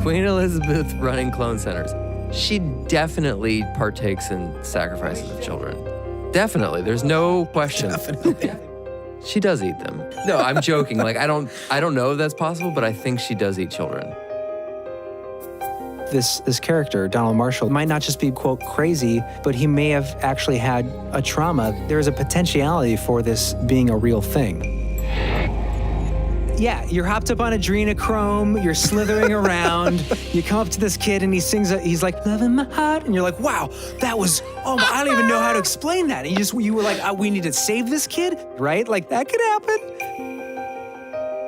Queen Elizabeth running clone centers. She definitely partakes in sacrifices of children. Definitely. There's no question. Definitely. She does eat them. No, I'm joking. Like I don't know if that's possible, but I think she does eat children. This character, Donald Marshall, might not just be, quote, crazy, but he may have actually had a trauma. There is a potentiality for this being a real thing. Yeah, you're hopped up on adrenochrome, you're slithering around, you come up to this kid and he sings, he's like, love in my heart, and you're like, wow, that was, I don't even know how to explain that. And you were like, we need to save this kid, right? Like, that could happen.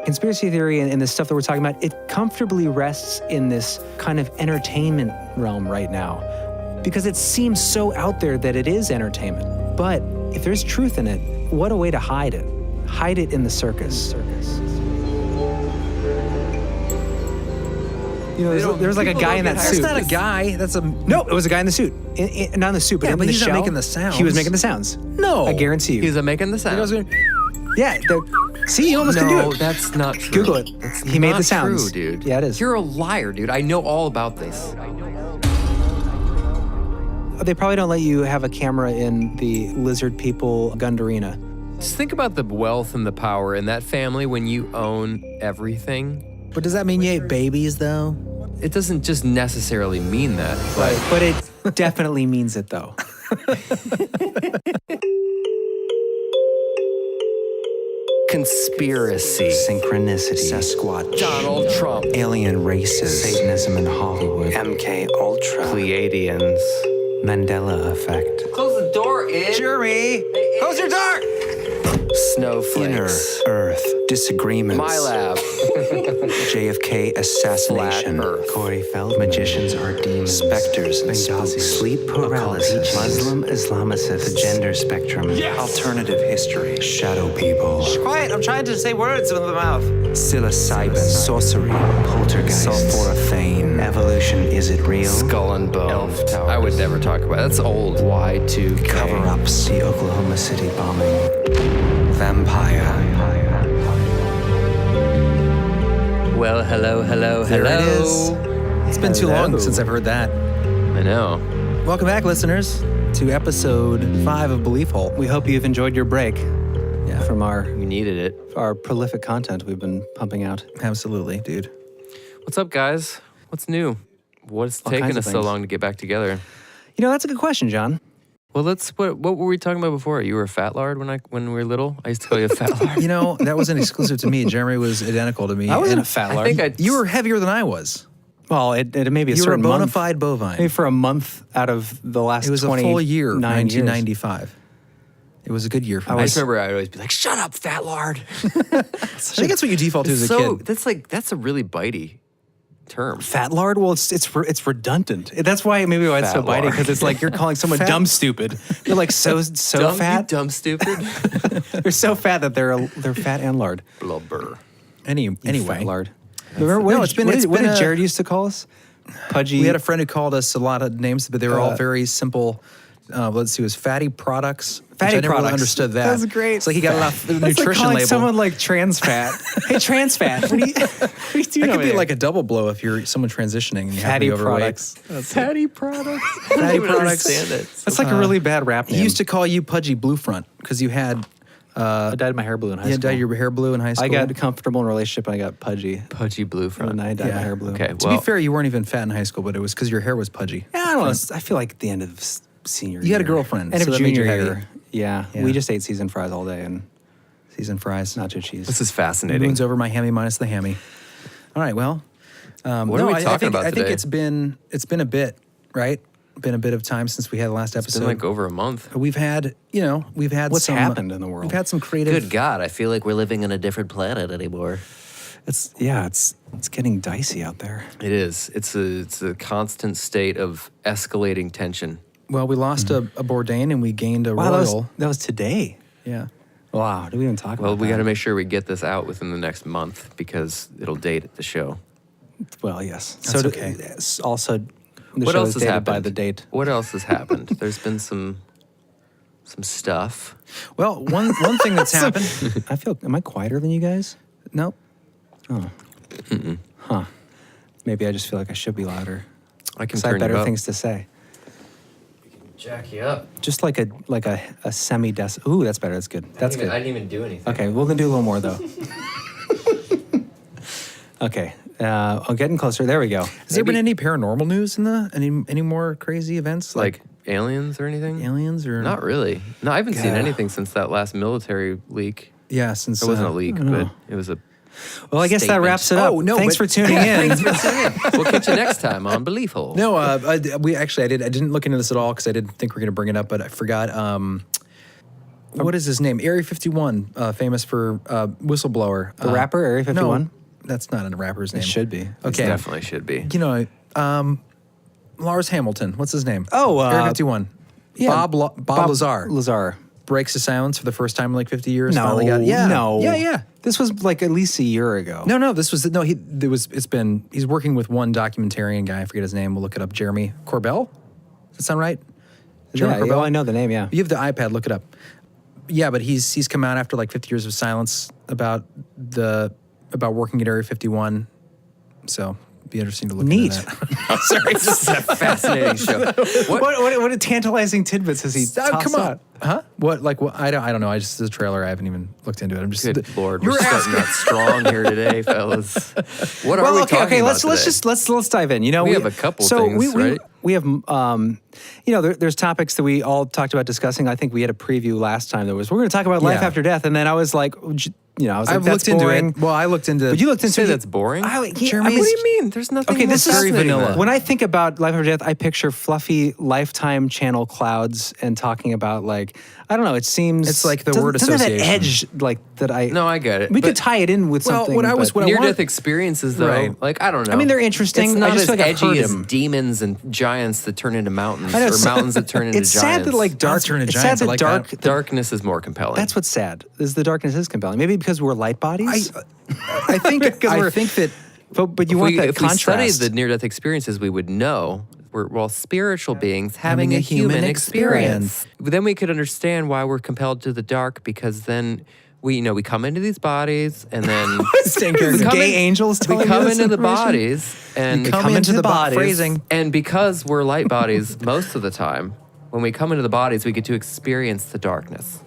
Conspiracy theory and the stuff that we're talking about, it comfortably rests in this kind of entertainment realm right now because it seems so out there that it is entertainment. But if there's truth in it, what a way to hide it. Hide it in the circus. You know, there's like a guy in that suit. That's not a guy. That's a... No, it was a guy in the suit. Not in the suit, but Yeah, in but the he's not shell. making the sounds. He was making the sounds. No. I guarantee you. He's making the sound. Yeah. See, you almost can do No, it. that's not true. Google it. That's He made not the sounds. true, dude. Yeah, it is. You're a liar, dude. I know all about this. They probably don't let you have a camera in the lizard people Gundarina. Just think about the wealth and the power in that family when you own everything. But does that mean you ate babies, though? It doesn't just necessarily mean that, But it definitely means it, though. Conspiracy. Synchronicity, Sasquatch, Donald Trump. alien races, Satanism in Hollywood, MK Ultra, Pleiadians. Mandela effect, Close the door, Ed. Jeremy! Close your door! inner Snowflakes. Earth, disagreements, My lab. JFK assassination, Flat Earth. Corey Feld, magicians are demons, specters and spooks, sleep paralysis, Muslim Islamicist, the gender spectrum, alternative history, shadow people, Quiet, I'm trying to say words with the mouth. psilocybin, sorcery, poltergeist, sulforaphane, evolution, is it real? Skull and Bones. I would never talk about it. That's old. Y2K. Cover-ups, the Oklahoma City bombing, vampire. Well, hello. There it is. It's been too long since I've heard that. I know. Welcome back, listeners, to episode 5 of Belief Hole. We hope you've enjoyed your break from We needed it. our prolific content we've been pumping out. Absolutely, dude. What's up, guys? What's new? What's All taking kinds of us so things. long to get back together? You know, that's a good question, John. Well, what were we talking about before? You were a fat lard when we were little? I used to call you a fat lard. You know, that wasn't exclusive to me. Jeremy was identical to me. I wasn't And a fat I lard. think You were heavier than I was. Well, it may be a You were a certain bona month. fide bovine. Maybe for a month out of the last It was a full year, 29 years. 1995. It was a good year for me. I just remember I'd always be like, "Shut up, fat lard." I think that's what you default to as a kid. That's a really bitey term. Fat lard? Well, it's redundant. That's why maybe why it's so Fat bitey, lard. because it's like you're calling someone dumb stupid. They're like so Dumb, fat. you dumb stupid. They're so fat that they're fat and lard. Blubber. You Anyway, fat lard. Remember what, No, what did Jared used to call us? Pudgy. we had a friend who called us a lot of names, but they were all very simple. Let's see, it was fatty products. Fatty which I never really products. understood that. That's great. It's like he got a lot of That's nutrition like calling label. someone like trans fat. Hey, trans fat. What are you doing that over could be there? like a double blow if you're someone transitioning and you have to fatty be overweight. products. Fatty products. Fatty products. Understand it. That's like a really bad rap name. He used to call you Pudgy Bluefront because you had I dyed my hair blue in high you school. dyed your hair blue in high school. I got comfortable in a relationship and I got pudgy. Pudgy blue And front. then I dyed my Yeah. hair blue. Okay. To Well, be fair, you weren't even fat in high school, but it was because your hair was pudgy. Yeah, I don't know. I feel like at the end of senior year. You had a girlfriend, End so of that made junior you year. heavy. Yeah. Yeah. We just ate seasoned fries all day and Seasoned fries. nacho cheese. this is fascinating. Moon's over my hammy minus the hammy. All right, well. What are we talking about I think today? it's been a bit, right? Been a bit of time since we had the last It's episode. been like over a month. We've had What's some, happened in the world? We've had some creative. Good God, I feel like we're living on a different planet anymore. It's getting dicey out there. It is. It's a constant state of escalating tension. Well, we lost a Bourdain and we gained a Wow, Royal. that was today. Yeah. Wow, did we even talk Well, about we that? got to make sure we get this out within the next month because it'll date the show. Well, yes. That's so okay. Also, the What show else is has dated happened? by the date. What else has happened? There's been some stuff. Well, one thing that's happened. Am I quieter than you guys? Nope. Huh. Maybe I just feel like I should be louder. I can Because I have turn you better up. things to say. Jack you up. Just like a semi-dec. Ooh, that's better. That's good. That's good. I didn't even do anything. Okay, we'll then do a little more though. Okay, I'm getting closer. There we go. Has there been any paranormal news in any more crazy events Like aliens or anything? aliens or Not really. No, I haven't seen Yeah. anything since that last military leak. Yeah, since It wasn't a leak, but it was a. Well, I guess that statement. wraps it up. Oh, no, Thanks but- for tuning in. We'll catch you next time on Belief Hole. No, I didn't look into this at all because I didn't think we were going to bring it up, but I forgot. What is his name? Area 51, famous for whistleblower. The rapper, Area 51? No, that's not a rapper's name. It should be. Okay. Definitely should be. You know, Lars Hamilton. What's his name? Oh, Area 51. yeah. Bob Lazar. Lazar. Breaks the silence for the first time in like 50 years. No, Finally got, yeah, no. Yeah. This was like at least a year ago. No, this was he's working with one documentarian guy, I forget his name, we'll look it up, Jeremy Corbell? Does that sound right? Jeremy Yeah, I know the name, yeah. You have the iPad, look it up. Yeah, but he's come out after like 50 years of silence about working at Area 51. So it'd be interesting to look Neat. into that. Sorry, This is a fascinating show. What tantalizing tidbits has he tossed come on. out? Huh? What? Like what? I don't know. I just the trailer. I haven't even looked into it. I'm just. Good Lord, You're we're starting out strong here today, fellas. What are we talking about let's today? let's dive in. You know, We have a couple so things, right? We have there's topics that we all talked about discussing. I think we had a preview last time. We're going to talk about life Yeah. after death, and then I was like, I've that's looked into boring. it. Well, I looked into. But you looked into Say that's boring. Jeremy, What do you mean? There's nothing. Okay, more this is very fascinating vanilla. than that. When I think about life after death, I picture fluffy Lifetime channel clouds and talking about like I don't know. It seems It's like the doesn't- word doesn't have that association. edge like that. No, I get it. We but could tie it in with Well, something. what I was- but- what I near-death want- experiences, though, Right. like I don't know. I mean, they're interesting. It's I not just as feel like I've edgy heard as them. demons and giants that turn into mountains, I know, or it's mountains that turn into it's giants. sad that like dark. Mountains turn into It's sad giants, I that like dark. that. Darkness is more compelling. That's what's sad. Is the darkness is compelling? Maybe because we're light bodies. I think that. but you want that if we contrast. studied the near-death experiences, we would know we're all spiritual beings having a human experience. Then we could understand why we're compelled to the dark, because then we come into these bodies and then Staying character. come Gay in- angels we telling come you this into the information? bodies and come into the bodies. phrasing. and because we're light bodies most of the time, when we come into the bodies, we get to experience the darkness.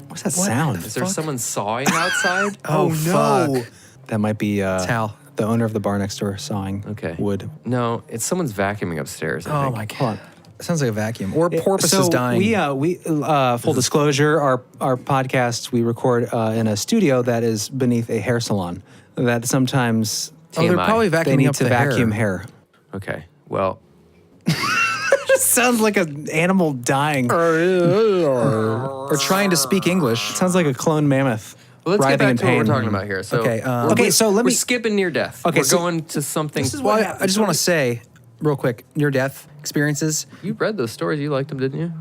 What's that sound? Is there someone sawing outside? Oh, fuck. That might be Hal. the owner of the bar next door sawing Okay. wood. No, it's someone's vacuuming upstairs. I Oh think. my Hold god. on. It sounds like a vacuum. Or porpoise so is dying. We full disclosure, our podcast we record in a studio that is beneath a hair salon. That sometimes they're TMI. probably they vacuuming need up to the vacuum hair. hair. Okay. Well, Sounds like an animal dying. Or trying to speak English. Sounds like a clone mammoth. let's get writhing back in to what we're pain. talking about here. So, Okay, Okay, so let we're me- skipping near death. Okay, we're so- going to something. Well, I just want to say, real quick, near-death experiences. You read those stories. You liked them, didn't you?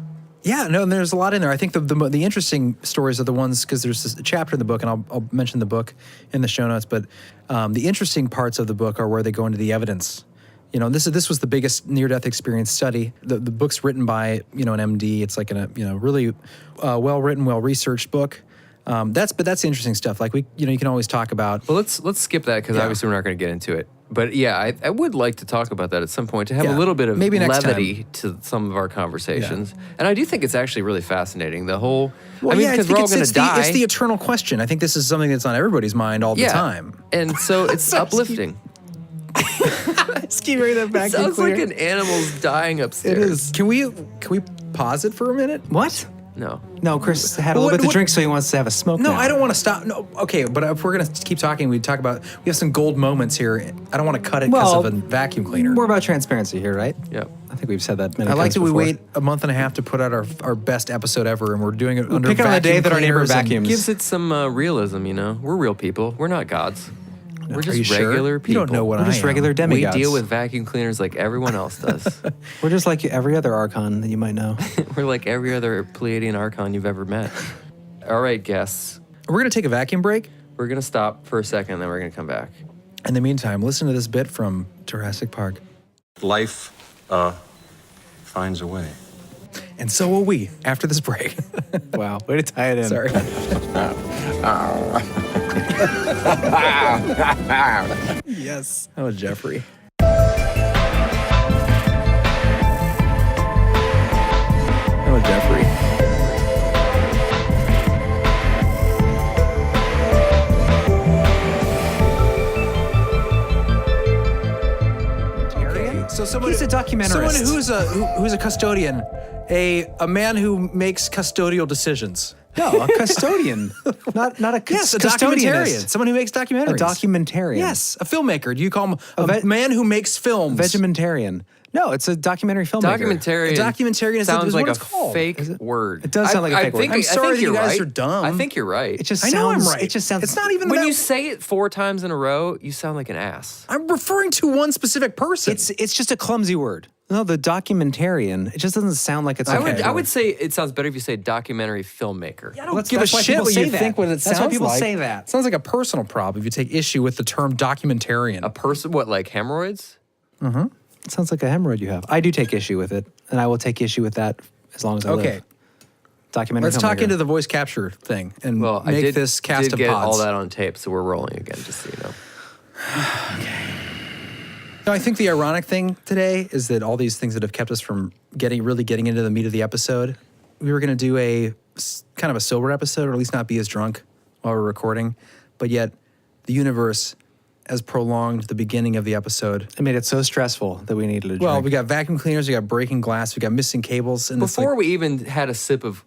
Yeah, no, and there's a lot in there. I think the interesting stories are the ones, because there's this chapter in the book, and I'll mention the book in the show notes, but the interesting parts of the book are where they go into the evidence. You know, this was the biggest near-death experience study. The book's written by, an MD. It's like a really well-written, well-researched book. That's the interesting stuff. Like you can always talk about. Well, let's skip that because Yeah. obviously we're not going to get into it. But yeah, I would like to talk about that at some point to have Yeah. a little bit of Maybe next levity to some of our conversations. And I do think it's actually really fascinating. The whole, Well, because I think we're all going to die. it's the eternal question. I think this is something that's on everybody's mind all the time. And so it's uplifting. Just keep bringing that back. Sounds like an animal's dying upstairs. It is. Can we pause it for a minute? What? No, Chris had a little bit to drink, so he wants to have a smoke. No, now. I don't want to stop. No, okay, but if we're gonna keep talking, we have some gold moments here. I don't want to cut it because Well, of a vacuum cleaner. More about transparency here, right? Yep. I think we've said that many I times like that we before. wait a month and a half to put out our best episode ever, and we're doing it under pick it on the day vacuum that our neighbor cleaners and- vacuums. Gives it some realism, We're real people. We're not gods. We're Are just you sure? regular You people. don't know what We're I just am. regular We demigods. deal with vacuum cleaners like everyone else does. We're just like every other archon that you might know. We're like every other Pleiadian archon you've ever met. All right, guests. We're gonna take a vacuum break. We're going to stop for a second, then we're going to come back. In the meantime, listen to this bit from Jurassic Park. Life finds a way. And so will we after this break. Wow, way to tie it in. Sorry. Yes. Oh, Jeffrey. Oh, Jeffrey. So someone, He's a documentarist. Someone who's a custodian, a man who makes custodial decisions. No, a custodian. not a Yes, a documentarian. Someone who makes documentaries. A documentarian. Yes, a filmmaker. Do you call him a man who makes films? Vegetarian. No, it's a documentary filmmaker. Documentarian. A documentarian sounds like what a it's called. fake word. It does sound like a fake word. I'm sorry that you you're guys right. are dumb. I think you're right. It just I know sounds. I'm right. It just sounds. It's not even when that. you say it 4 times in a row, you sound like an ass. I'm referring to one specific person. It's just a clumsy word. No, the documentarian. It just doesn't sound like it's. I would say it sounds better if you say documentary filmmaker. I don't That's- give that's a why shit people what say you that. think what it That's sounds why people like. say that. It sounds like a personal problem if you take issue with the term documentarian. A person, what, like hemorrhoids? It sounds like a hemorrhoid you have. I do take issue with it, and I will take issue with that as long as I Okay. live. Documentary. Let's talk filmmaker. into the voice capture thing and Well, I make did, this cast did of get pods. all that on tape, so we're rolling again, just so you know. No, I think the ironic thing today is that all these things that have kept us from really getting into the meat of the episode, we were going to do a kind of a sober episode, or at least not be as drunk while we're recording, but yet the universe has prolonged the beginning of the episode. It made it so stressful that we needed to drink. Well, we got vacuum cleaners, we got breaking glass, we got missing cables, and Before we even had a sip of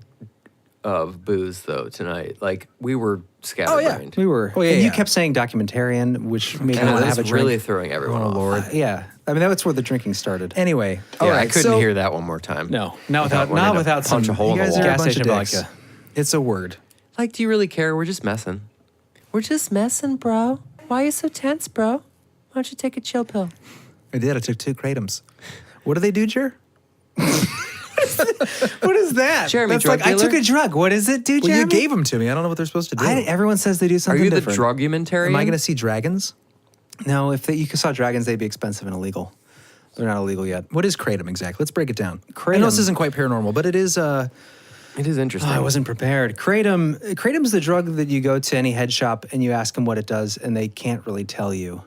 booze, though, tonight, like, we were scatterbrained. we were. Oh, yeah, and you yeah. kept saying documentarian, which made me And want to that's have a drink. really throwing everyone off. Lord. Yeah. I mean, that's where the drinking started. Anyway, Yeah, all right, I couldn't so hear that one more time. No, not without wanting to without punch some a hole in you the guys wall. are a gas bunch of station dicks. vodka. It's a word. Like, do you really care? We're just messing. We're just messing, bro. Why are you so tense, bro? Why don't you take a chill pill? I did. I took 2 Kratom's. What do they do, Jer? What is that? Jeremy, That's drug like, I dealer? took a drug. What does it do, Well, Jeremy? you gave them to me. I don't know what they're supposed to do. Everyone says they do Are something you the different. drugumentarian? Am I going to see dragons? No, if you saw dragons, they'd be expensive and illegal. They're not illegal yet. What is Kratom exactly? Let's break it down. I Kratom- know this isn't quite paranormal, but it is. It is interesting. I wasn't prepared. Kratom is the drug that you go to any head shop and you ask them what it does, and they can't really tell you.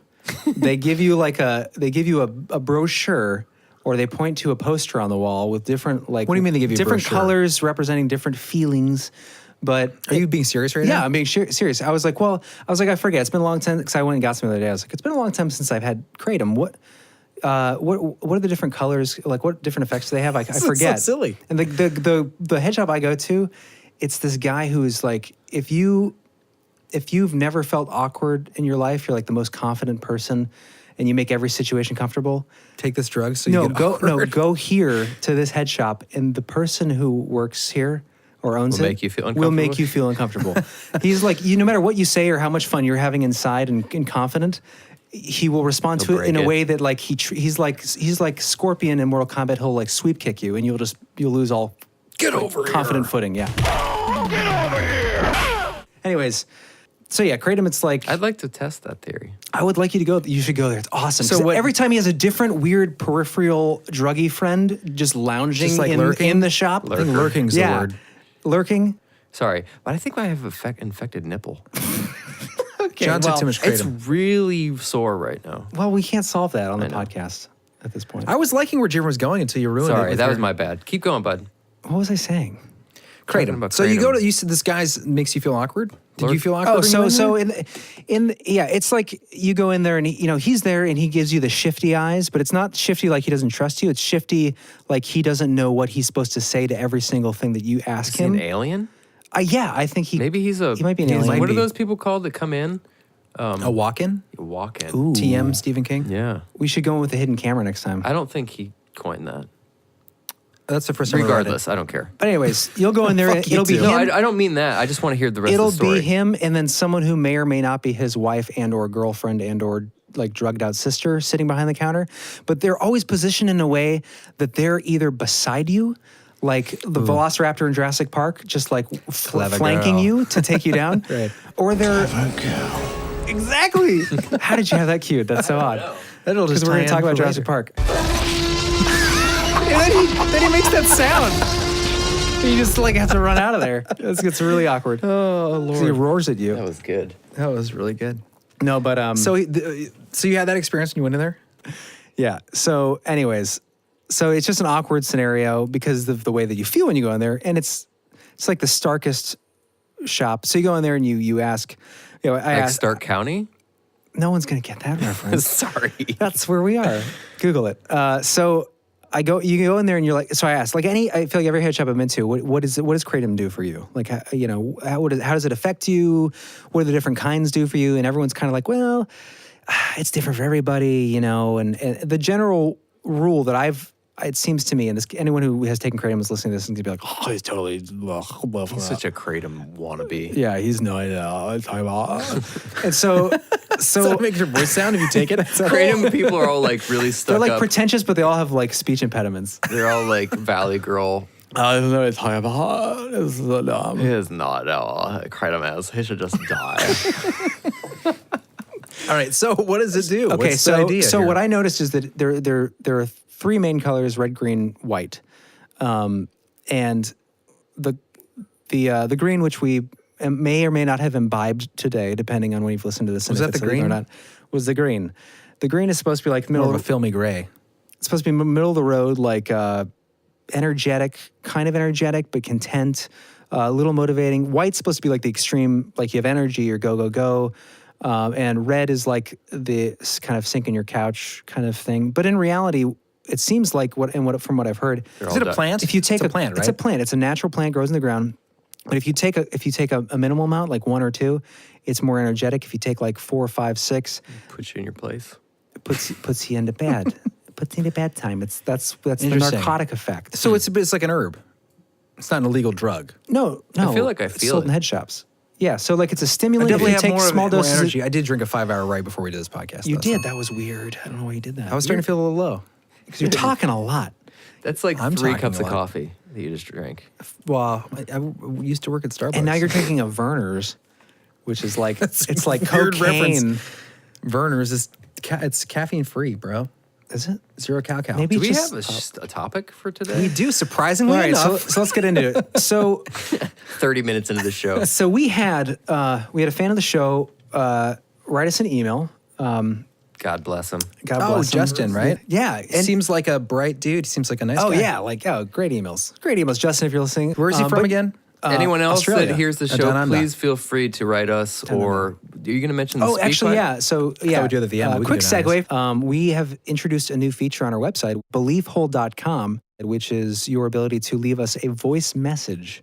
They give you a brochure, or they point to a poster on the wall with different What do you mean they give you a different brochure? colors representing different feelings. But Are you being serious right yeah, now? I'm being serious. I was like, I forget. It's been a long time because I went and got some the other day. I was like, it's been a long time since I've had Kratom. What are the different colors? Like, what different effects do they have? I is so forget. silly. And the head shop I go to, it's this guy who's like, if you've never felt awkward in your life, you're like the most confident person, and you make every situation comfortable. Take this drug so you get awkward. Go here to this head shop, and the person who works here or owns Will it make you feel will uncomfortable? make you feel uncomfortable. He's like, no matter what you say or how much fun you're having inside and confident, he will respond He'll to it in break a it. way that like he's like Scorpion in Mortal Kombat. He'll like sweep kick you, and you'll lose all Get over here. confident footing. Yeah. Get over here. Anyways, so yeah, Kratom. It's like I'd like to test that theory. I would like you to go. You should go there. It's awesome. So So what- every time he has a different weird peripheral druggy friend just lounging Just like in, lurking? in the shop. I think lurking's the Yeah. word. Lurking. Sorry, but I think I have infected nipple. Okay, John took well, too much It's Kratom. really sore right now. Well, we can't solve that on the know. podcast at this point. I was liking where Jim was going until you ruined it. Sorry, with that was your my bad. Keep going, bud. What was I saying? Talking Kratom. about So you go Kratom. to, you said this guy's makes you feel awkward? Did you feel awkward? Oh, when you so went there? yeah, it's like you go in there and he's there and he gives you the shifty eyes, but it's not shifty like he doesn't trust you. It's shifty like he doesn't know what he's supposed to say to every single thing that you ask Is he him. an alien? Yeah, I think he Maybe he might be an alien. What Might are be. those people called that come in? A walk-in? Walk in. Ooh. TM Stephen King? Yeah. We should go in with a hidden camera next time. I don't think he coined that. That's the first time I read it. Regardless, I don't care. But anyways, you'll go in there. Fuck you It'll be too. him. No, I don't mean that. I just want to hear the rest It'll of the story. be him, and then someone who may or may not be his wife and or girlfriend and or like drugged out sister sitting behind the counter. But they're always positioned in a way that they're either beside you, like the Velociraptor in Jurassic Park, just like Clever flanking girl. you to take you down. Right. Or they're exactly. How did you have that cute? That's so odd. That'll Because just we're going to tie talk in about for Jurassic later. Park. And then he makes that sound. You just like have to run out of there. It gets really awkward. Oh, Lord. He roars at you. That was good. That was really good. No, but So you had that experience when you went in there? yeah. So anyways, so it's just an awkward scenario because of the way that you feel when you go in there. And it's like the starkest shop. So you go in there and you ask, I Like ask, Stark County? no one's going to get that reference. Sorry. That's where we are. Google it. So you go in there and you're like, so I asked, like I feel like every head shop I've been to, what does Kratom do for you? Like, how does it affect you? What do the different kinds do for you? And everyone's kind of like, well, it's different for everybody, and the general rule that it seems to me, and anyone who has taken Kratom is listening to this is going to be like, oh, he's totally He's such a Kratom wannabe. yeah, he's no, and so Does that make your voice sound if you take it? Kratom people are all like really stuck they're like up. pretentious, but they all have like speech impediments. They're all like Valley Girl. I don't know. It's dumb. He is not Kratom ass. He should just die. All right, so what does it do? Okay, What's the idea so here? what I noticed is that there are three main colors: red, green, white, and the green, which we may or may not have imbibed today, depending on when you've listened to this. Was and that if the it's legal green? or not? Was the green? The green is supposed to be like more middle of a filmy gray. It's supposed to be middle of the road, like energetic, kind of energetic, but content, a little motivating. White's supposed to be like the extreme, like you have energy or go. And red is like the kind of sink in your couch kind of thing. But in reality, it seems like from what I've heard, Is it a plant? if you take it's a plant, right? it's a plant. It's a natural plant, grows in the ground. But if you take a minimal amount, like 1 or 2, it's more energetic. If you take like 4, 5, 6, Put you in your place. it puts you into bed. Puts you into bed time. That's the Interesting. narcotic effect. So it's like an herb. It's not an illegal drug. No. I feel like I it's feel sold it. in head shops. Yeah, so like it's a I stimulant. definitely If have you take small more doses, energy. I did drink a 5-hour right before we did this podcast. You though, did. so. That was weird. I don't know why you did that. I was starting to feel a little low. because you're talking a lot. That's like I'm 3 talking cups a of lot. coffee that you just drank. Well, I used to work at Starbucks. And now you're drinking a Werner's, which is like That's it's like weird cocaine. reference. Werner's is it's caffeine free, bro. Is it? 0 cal. Maybe Do we just- have a topic for today? We do, surprisingly All right, so, enough. so let's get into it. So 30 minutes into the show. So we had a fan of the show write us an email. God bless him. God Oh, bless him. Justin, right? Yeah. He seems like a bright dude. He seems like a nice Oh guy. yeah, great emails. Great emails, Justin. If you're listening, Where is he from but- again? Anyone else Australia. that hears the show, Down under. please feel free to write us. Or are you going to mention the Oh, speak actually, button? yeah. So yeah, we do the VM, but we can quick do it on segue. We have introduced a new feature on our website, beliefhole.com, which is your ability to leave us a voice message,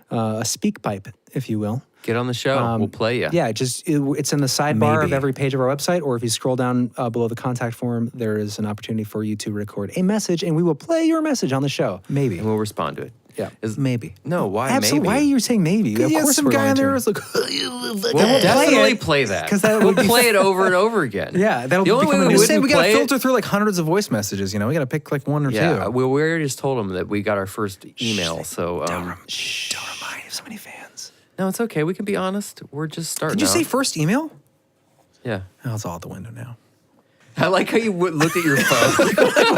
a speak pipe, if you will. Get on the show. We'll play you. Yeah, it's in the sidebar of Maybe. every page of our website, or if you scroll down below the contact form, there is an opportunity for you to record a message, and we will play your message on the show. Maybe. And we'll respond to it. Yeah. Maybe. No, why Absolutely. maybe? Why are you saying maybe? Of He has course some we're guy going on there to. who's like, We'll play definitely it, play that. 'cause that we'll would be play it over and over again. Yeah, that'll the only way become a we new- I'm just saying, wouldn't we got to play filter it. through like hundreds of voice messages. You know, we got to pick like 1 or 2. Yeah, we already just told them that we got our first email. So Don't remind. You have so many fans. no, it's okay. We can be honest. We're just starting. Did you say out. first email? Yeah. Oh, it's all out the window now. I like how you looked at your phone.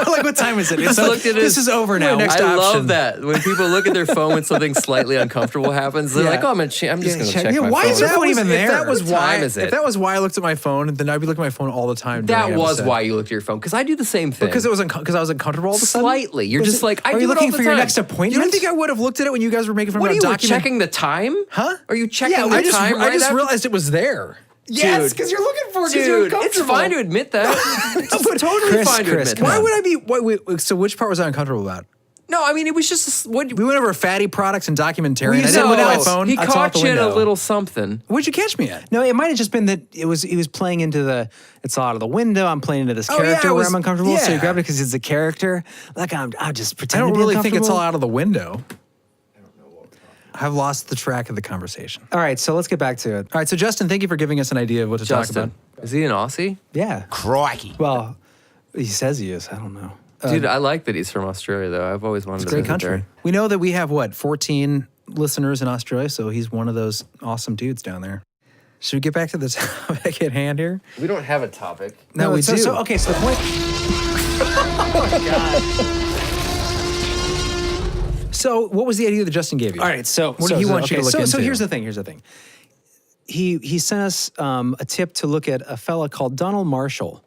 Like, what time is it? It's looked at this his- is over now. next I option. love that when people look at their phone when something slightly uncomfortable happens. They're Yeah. like, "Oh, I'm just Yeah, going to check- check yeah, my why phone." is your phone even If there? that was What why, time is it? if that was why I looked at my phone, then I'd be looking at my phone all the time. during That the was episode. why you looked at your phone because I do the same thing. Because it was because I was uncomfortable all of a sudden. slightly. You're Was just it- like, I are do you it looking all the for your time. next appointment? You don't think I would have looked at it when you guys were making fun What of are you document? checking the time? Huh? Are you checking Yeah, the I just time? I right just after- realized it was there. Yes, because you're looking for it because you're Dude, it's uncomfortable. fine to admit that. It's totally fine to admit come Why that. on. would I be? Wait, so which part was I uncomfortable about? No, I mean, it was just what. We went over fatty products and documentarian. Well, I you didn't said- look at my no, phone. He I saw out caught the you in a window. little something. Where'd you catch me at? No, it might have just been that he was playing into the. It's out of the window. I'm playing into this Oh, yeah, character it where was- I'm uncomfortable. So you yeah. grabbed it because it's a character. Like I'm just I pretending. don't to be really think it's all uncomfortable. out of the window. I've lost the track of the conversation. All right, so let's get back to it. All right, so Justin, thank you for giving us an idea of what to talk Justin, about. is he an Aussie? Yeah. Crikey. Well, he says he is. I don't know. Dude, I like that he's from Australia, though. I've always wanted to Great visit country. there. We know that we have 14 listeners in Australia, so he's one of those awesome dudes down there. Should we get back to the topic at hand here? We don't have a topic. No, we so, do. So, okay, so the point. So what was the idea that Justin gave you? All right, so what did he want you to look into? So here's the thing. He sent us a tip to look at a fella called Donald Marshall.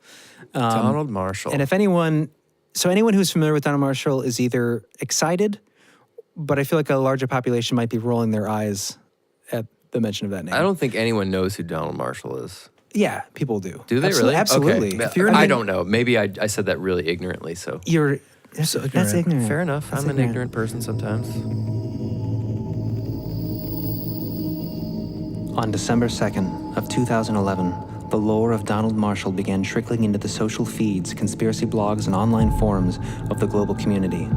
Donald Marshall. And if anyone who's familiar with Donald Marshall is either excited, but I feel like a larger population might be rolling their eyes at the mention of that name. I don't think anyone knows who Donald Marshall is. Yeah, people do. Do they really? Absolutely. Okay. I don't know. Maybe I said that really ignorantly. So That's ignorant. fair enough. I'm an ignorant person sometimes. On December 2nd of 2011, the lore of Donald Marshall began trickling into the social feeds, conspiracy blogs, and online forums of the global community.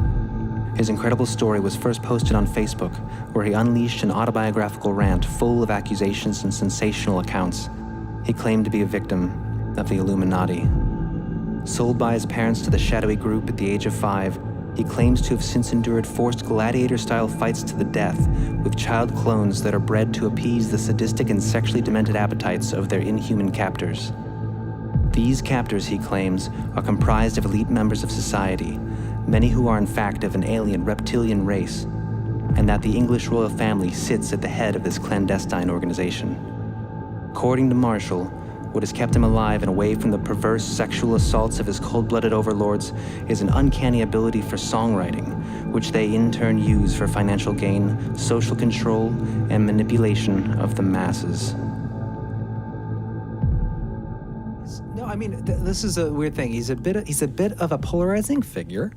His incredible story was first posted on Facebook, where he unleashed an autobiographical rant full of accusations and sensational accounts. He claimed to be a victim of the Illuminati. Sold by his parents to the shadowy group at the age of 5, he claims to have since endured forced gladiator-style fights to the death with child clones that are bred to appease the sadistic and sexually demented appetites of their inhuman captors. These captors, he claims, are comprised of elite members of society, many who are in fact of an alien reptilian race, and that the English royal family sits at the head of this clandestine organization. According to Marshall, what has kept him alive and away from the perverse sexual assaults of his cold-blooded overlords is an uncanny ability for songwriting, which they in turn use for financial gain, social control, and manipulation of the masses. No, I mean this is a weird thing. He's a bit of a polarizing figure.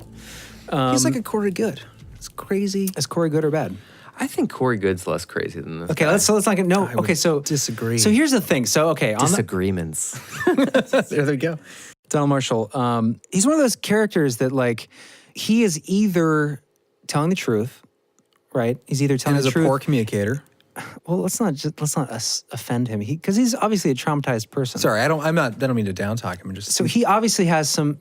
He's like a Corey Good. It's crazy. Is Corey good or bad? I think Corey Good's less crazy than this. Okay, guy. let's not get no. Okay, so disagree. So here's the thing. So okay, on Disagreements. There they go. Donald Marshall. He's one of those characters that like he is either telling the truth, right? He's either telling And the as a truth. Poor communicator. Well, let's not offend him. Because he's obviously a traumatized person. Sorry, I don't mean to down talk him. So he obviously has some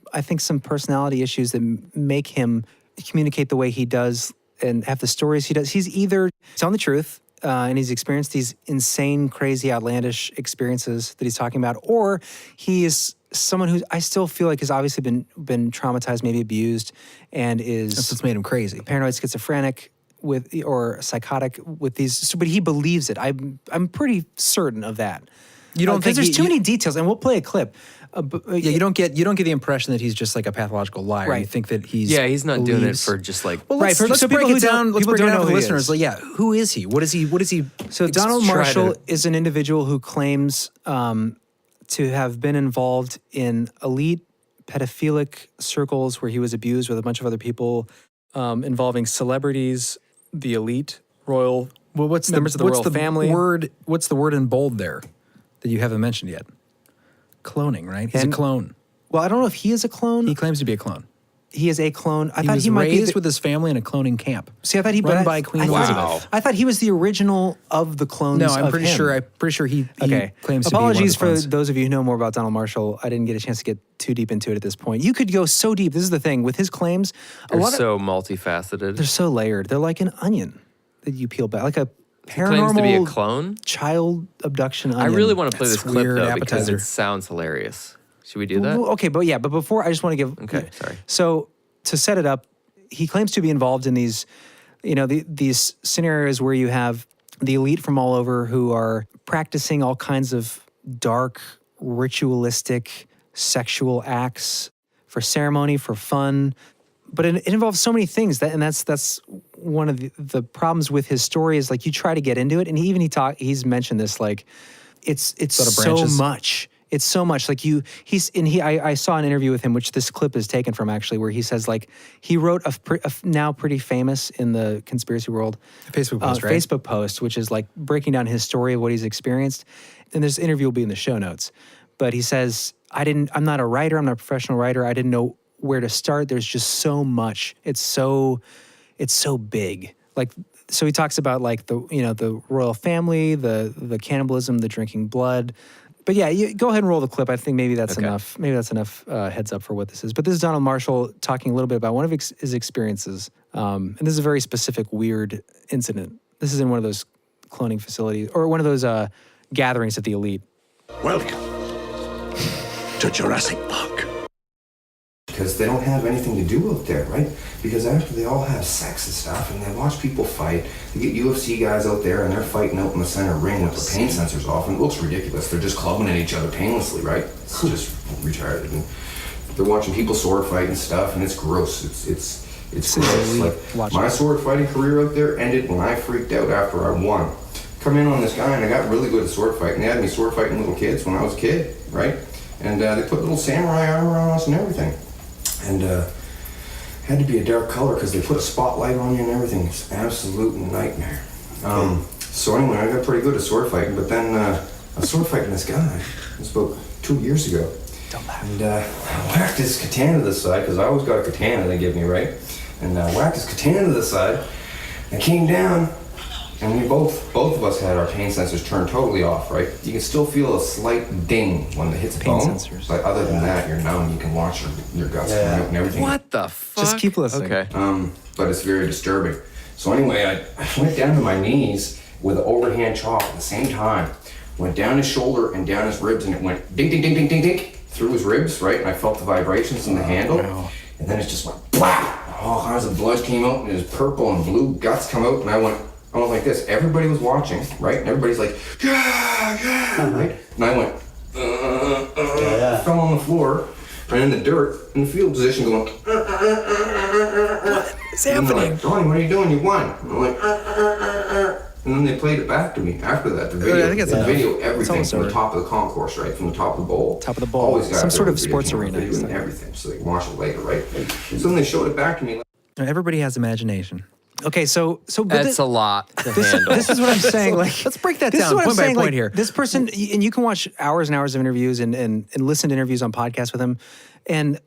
personality issues that make him communicate the way he does and have the stories he does. He's either telling the truth and he's experienced these insane, crazy, outlandish experiences that he's talking about, or he is someone who I still feel like has obviously been traumatized, maybe abused, and is That's what's made him crazy. paranoid, schizophrenic or psychotic with these. But he believes it. I'm pretty certain of that. You don't think because there's too many details, and we'll play a clip. Yeah, you don't get the impression that he's just like a pathological liar. Right. You think that he's he's not doing it for just like. Well, Right, let's, for- let's so break people it who down. don't- Let's people break it don't down know for the who he listeners. is. Like, yeah, who is he? What is he? So Donald try to- Marshall is an individual who claims to have been involved in elite pedophilic circles where he was abused with a bunch of other people, involving celebrities, the elite royal members of the royal family. What's the word in bold there that you haven't mentioned yet? Cloning, right? He's a And- clone. Well, I don't know if he is a clone. He claims to be a clone. He is a clone. I He thought was he might be raised with his family in a cloning camp. See, I thought he run but by I- Queen I thought- Elizabeth. I thought he was the original of the clones. No, I'm of pretty him. sure he Okay. claims to Apologies be one of the for clones. those of you who know more about Donald Marshall. I didn't get a chance to get too deep into it at this point. You could go so deep. This is the thing with his claims. They're so multifaceted. They're so layered. They're like an onion that you peel back, like a He claims to be a paranormal clone. child abduction I onion. really want to play That's this clip weird though because appetizer. it sounds hilarious. Should we do that? Well, okay, but before I just want to give. Okay, sorry. So to set it up, he claims to be involved in these, these scenarios where you have the elite from all over who are practicing all kinds of dark, ritualistic, sexual acts for ceremony, for fun. But it involves so many things that's one of the problems with his story is like you try to get into it, and he's mentioned this like it's lot of so branches. much. It's so much like I saw an interview with him, which this clip is taken from actually, where he says like he wrote a now pretty famous in the conspiracy world Facebook post, right? Facebook post, which is like breaking down his story of what he's experienced. And this interview will be in the show notes. But he says, I'm not a writer. I'm not a professional writer. I didn't know where to start. There's just so much. It's so big. Like, so he talks about like the royal family, the cannibalism, the drinking blood. But yeah, you go ahead and roll the clip. I think maybe that's enough. Maybe that's enough heads up for what this is. But this is Donald Marshall talking a little bit about one of his experiences. And this is a very specific, weird incident. This is in one of those cloning facilities or one of those gatherings at the elite. Welcome to Jurassic Park. because they don't have anything to do out there, right? Because after they all have sex and stuff and they watch people fight, they get UFC guys out there and they're fighting out in the center ring with their pain sensors off, and it looks ridiculous. They're just clubbing at each other painlessly, right? It's just retarded. And they're watching people sword fight and stuff, and it's gross. It's gross. Like, my sword fighting career out there ended when I freaked out after I won. Come in on this guy, and I got really good at sword fighting. They had me sword fighting little kids when I was a kid, right? And they put little samurai armor on us and everything. And had to be a dark color because they put a spotlight on you and everything. It's an absolute nightmare. So anyway, I got pretty good at sword fighting, but then I was sword fighting this guy. It was about 2 years ago. And I whacked his katana to the side, because I always got a katana they give me, right? And I whacked his katana to the side, and came down, and we both of us had our pain sensors turned totally off, right? You can still feel a slight ding when it hits bone, but other than that, you're numb. You can watch your guts come out and everything. What the fuck? Just keep listening. Okay. But it's very disturbing. So anyway, I went down to my knees with an overhand chop at the same time. Went down his shoulder and down his ribs, and it went ding, ding, ding, ding, ding, ding, through his ribs, right? And I felt the vibrations in the handle. And then it just went blah! All kinds of blood came out, and his purple and blue guts come out, and I went like this. Everybody was watching, right? And everybody's like, yeah, right? And I went, fell on the floor, and in the dirt, in the field position, going, What's happening? Like, Donnie, what are you doing? You won. And I'm like, and then they played it back to me after that. The video, I think it's the enough. video, everything from the top of the concourse, right? From the top of the bowl. Top of the bowl. Always got Some sort of video sports camera arena. video and everything, so they can watch it later, right? So then they showed it back to me. Everybody has imagination. Okay, so but That's a lot to handle. this is what I'm saying. Like, Let's break that this down is what point I'm by saying. point Like, here. this person, and you can watch hours and hours of interviews and listen to interviews on podcasts with him, and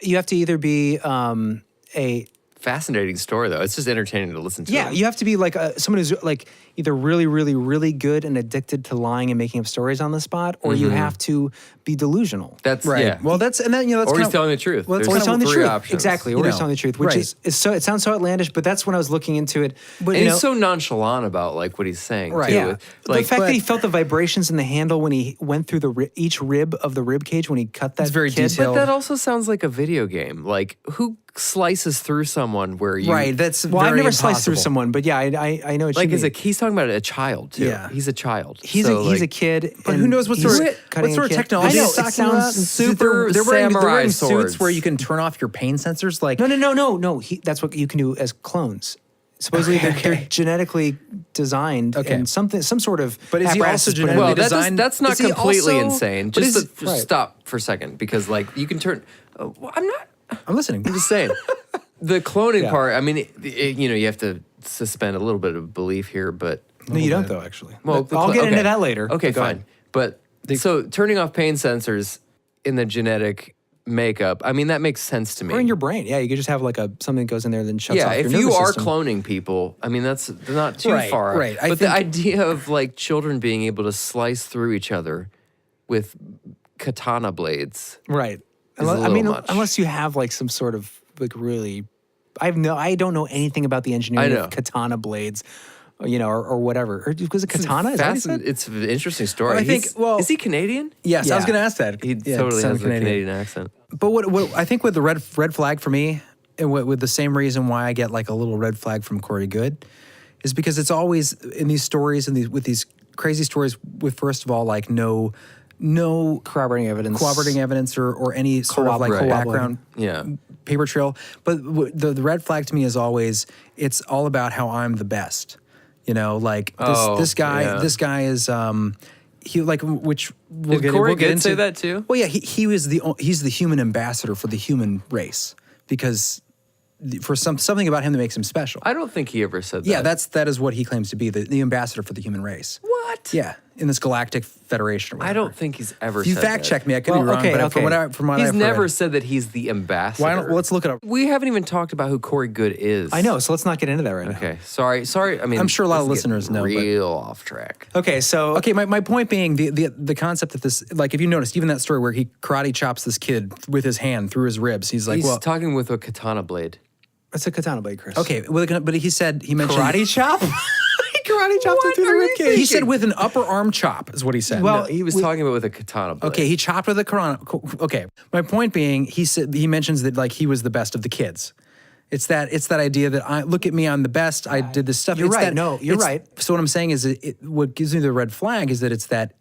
you have to either be a Fascinating story, though. It's just entertaining to listen to. yeah, you have to be like someone who's like either really, really, really good and addicted to lying and making up stories on the spot, or you have to be delusional. That's Right. Yeah. Well, that's and then that's or kind he's of, telling the truth. Well, There's that's Or he's telling the three truth. options. Exactly. Or You he's know, telling the truth, which right. is so, it sounds so outlandish, but that's when I was looking into it. But And you he's know, so nonchalant about like what he's saying. Right. Too. yeah. Like, the fact but- that he felt the vibrations in the handle when he went through each rib of the rib cage when he cut that It's very kid. detailed. But that also sounds like a video game. Like, who slices through someone where you... right. That's Well, I've very never sliced through impossible. someone, but yeah, I know what Like, you mean. he's talking about a child, too. Yeah. He's a child. He's So, a like, kid, But and who knows what he's sort of cutting a kid. technology I know, he's it talking sounds about? super they're samurai wearing swords. suits where you can turn off your pain sensors. Like No. That's what you can do as clones. Supposedly they're genetically designed and some sort of. But is he apparatus also is put in genetically Well, there. designed? that's not Is he completely also- insane. but Just is- right. stop for a second, because like you can turn... well, I'm not... I'm listening. I'm just saying. The cloning Yeah. part, I mean, you know, you have to suspend a little bit of belief here, but... No, you don't though. Actually, Well, But I'll get okay. into that later. Okay, But go fine. ahead. But so turning off pain sensors in the genetic makeup, I mean, that makes sense to me. Or in your brain, yeah, you could just have like something that goes in there and then shuts off yeah, your if you nervous are system. cloning people, I mean, that's not too Right, far. right. I But the think- idea of like children being able to slice through each other with katana blades. Right. a little much. Unless you have like some sort of like really, I don't know anything about the engineering I know. of katana blades, you know, or whatever. Or was it katana? Is that what you said? It's an interesting story. Well, I think- well- is he Canadian? Yes, I was Yeah. going to ask that. He Yeah, totally sounded has a Canadian accent. But what I think with the red flag for me, and with the same reason why I get like a little red flag from Corey Good, is because it's always in these stories and with these crazy stories with, first of all, like no Corroborating evidence or any sort of like Right. background Yeah. paper trail. But the red flag to me is always it's all about how I'm the best. You know, like this guy is he like which we'll Did Corey we'll get Good into. say that too? Well, yeah, he's the human ambassador for the human race because for something about him that makes him special. I don't think he ever said that. Yeah, that is what he claims to be, the ambassador for the human race. What? Yeah, in this galactic federation. Or I whatever. don't think he's ever If you said fact that. check me, I could Well, be wrong, okay, but okay. from what He's I've never read, said that he's the ambassador. why don't let's look it up. We haven't even talked about who Corey Good is. I know, so let's not get into that right now. Okay, sorry. I mean, I'm sure a lot of this is listeners getting know, but- Real off track. Okay, so Okay, my point being the concept that this, like, if you noticed, even that story where he karate chops this kid with his hand through his ribs, he's like, He's well, talking with a katana blade. it's a katana blade, Chris. okay, well, but he mentioned karate chop. karate chopped him through the ribcage. He said with an upper arm chop is what he said. Well, No, he was talking about with a katana blade. Okay, he chopped with a katana. Okay, my point being, he mentions that like he was the best of the kids. It's that idea that look at me, I'm the best. I did this stuff. You're It's right. that- No, you're it's- right. So what I'm saying is, what gives me the red flag is that it's that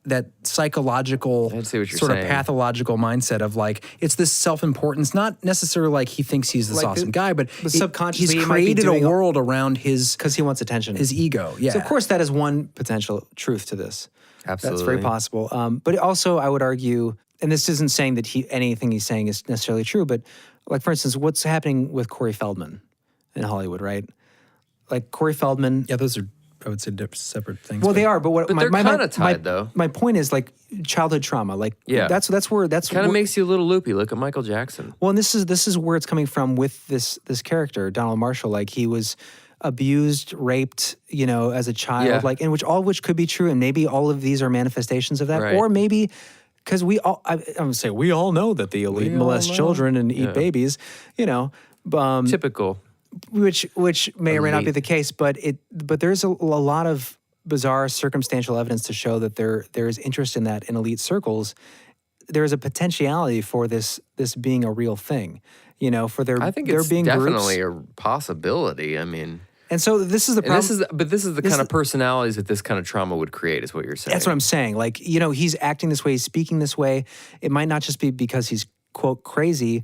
psychological, I see what you're sort of saying. pathological mindset of like it's this self-importance. Not necessarily like he thinks he's this Like awesome guy, but subconsciously he's he might be created a doing world around his because he wants attention. his ego. Yeah. So of course that is one potential truth to this. That's very Absolutely. possible. But also I would argue, and this isn't saying that anything he's saying is necessarily true, but like for instance, what's happening with Corey Feldman in Hollywood, right? Like Corey Feldman. Yeah, those are, I would say, separate things. Well, they are, but what? But they're kinda tied, though. My point is like childhood trauma. Like Yeah. that's where that's Kind of where- makes you a little loopy. Look at Michael Jackson. Well, and this is where it's coming from with this character, Donald Marshall. Like he was abused, raped, as a child, Yeah. like all of which could be true, and maybe all of these are manifestations of that, Right. or maybe because I'm gonna say we all know that the elite molest children and eat babies, Typical. which may or may not be Elite. the case, but there's a lot of bizarre circumstantial evidence to show that there is interest in that in elite circles. There is a potentiality for this being a real thing, for there I think there it's being definitely groups. a possibility. I mean, And so this is the and problem. this is the kind of personalities that this kind of trauma would create, is what you're saying. That's what I'm saying. Like, he's acting this way, he's speaking this way. It might not just be because he's, quote, crazy,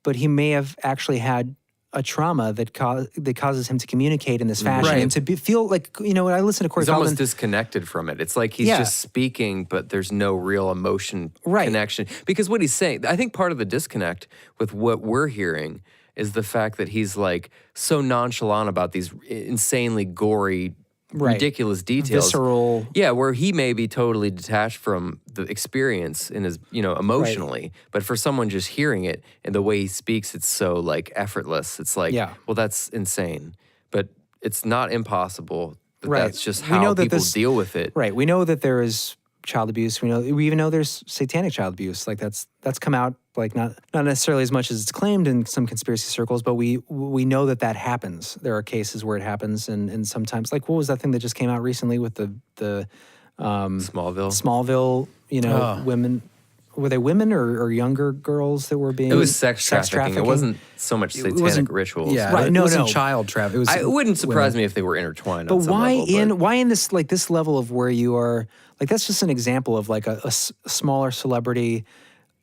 but he may have actually had a trauma that causes him to communicate in this fashion Right. and to feel like, when I listen to Corey He's almost Feldman, disconnected from it. It's like he's Yeah. just speaking, but there's no real emotion Right. connection. Because what he's saying, I think part of the disconnect with what we're hearing is the fact that he's like so nonchalant about these insanely gory, Right. ridiculous details. Visceral. Yeah, where he may be totally detached from the experience in his, emotionally. But for someone just hearing it and the way he speaks, it's so like effortless. It's like, Yeah. well, that's insane. But it's not impossible. Right. That's just We how know that people this- deal with it. right, we know that there is child abuse. We even know there's satanic child abuse. Like that's come out, like not necessarily as much as it's claimed in some conspiracy circles, but we know that happens. There are cases where it happens, and sometimes, like what was that thing that just came out recently with the Smallville, women. Were they women or younger girls that were being? It was sex trafficking. It wasn't so much satanic rituals. Yeah, Right, It no, wasn't no. child traffic. It was. It wouldn't surprise women. me if they were intertwined. But on some why level, why in this this level of where you are, like that's just an example of like a smaller celebrity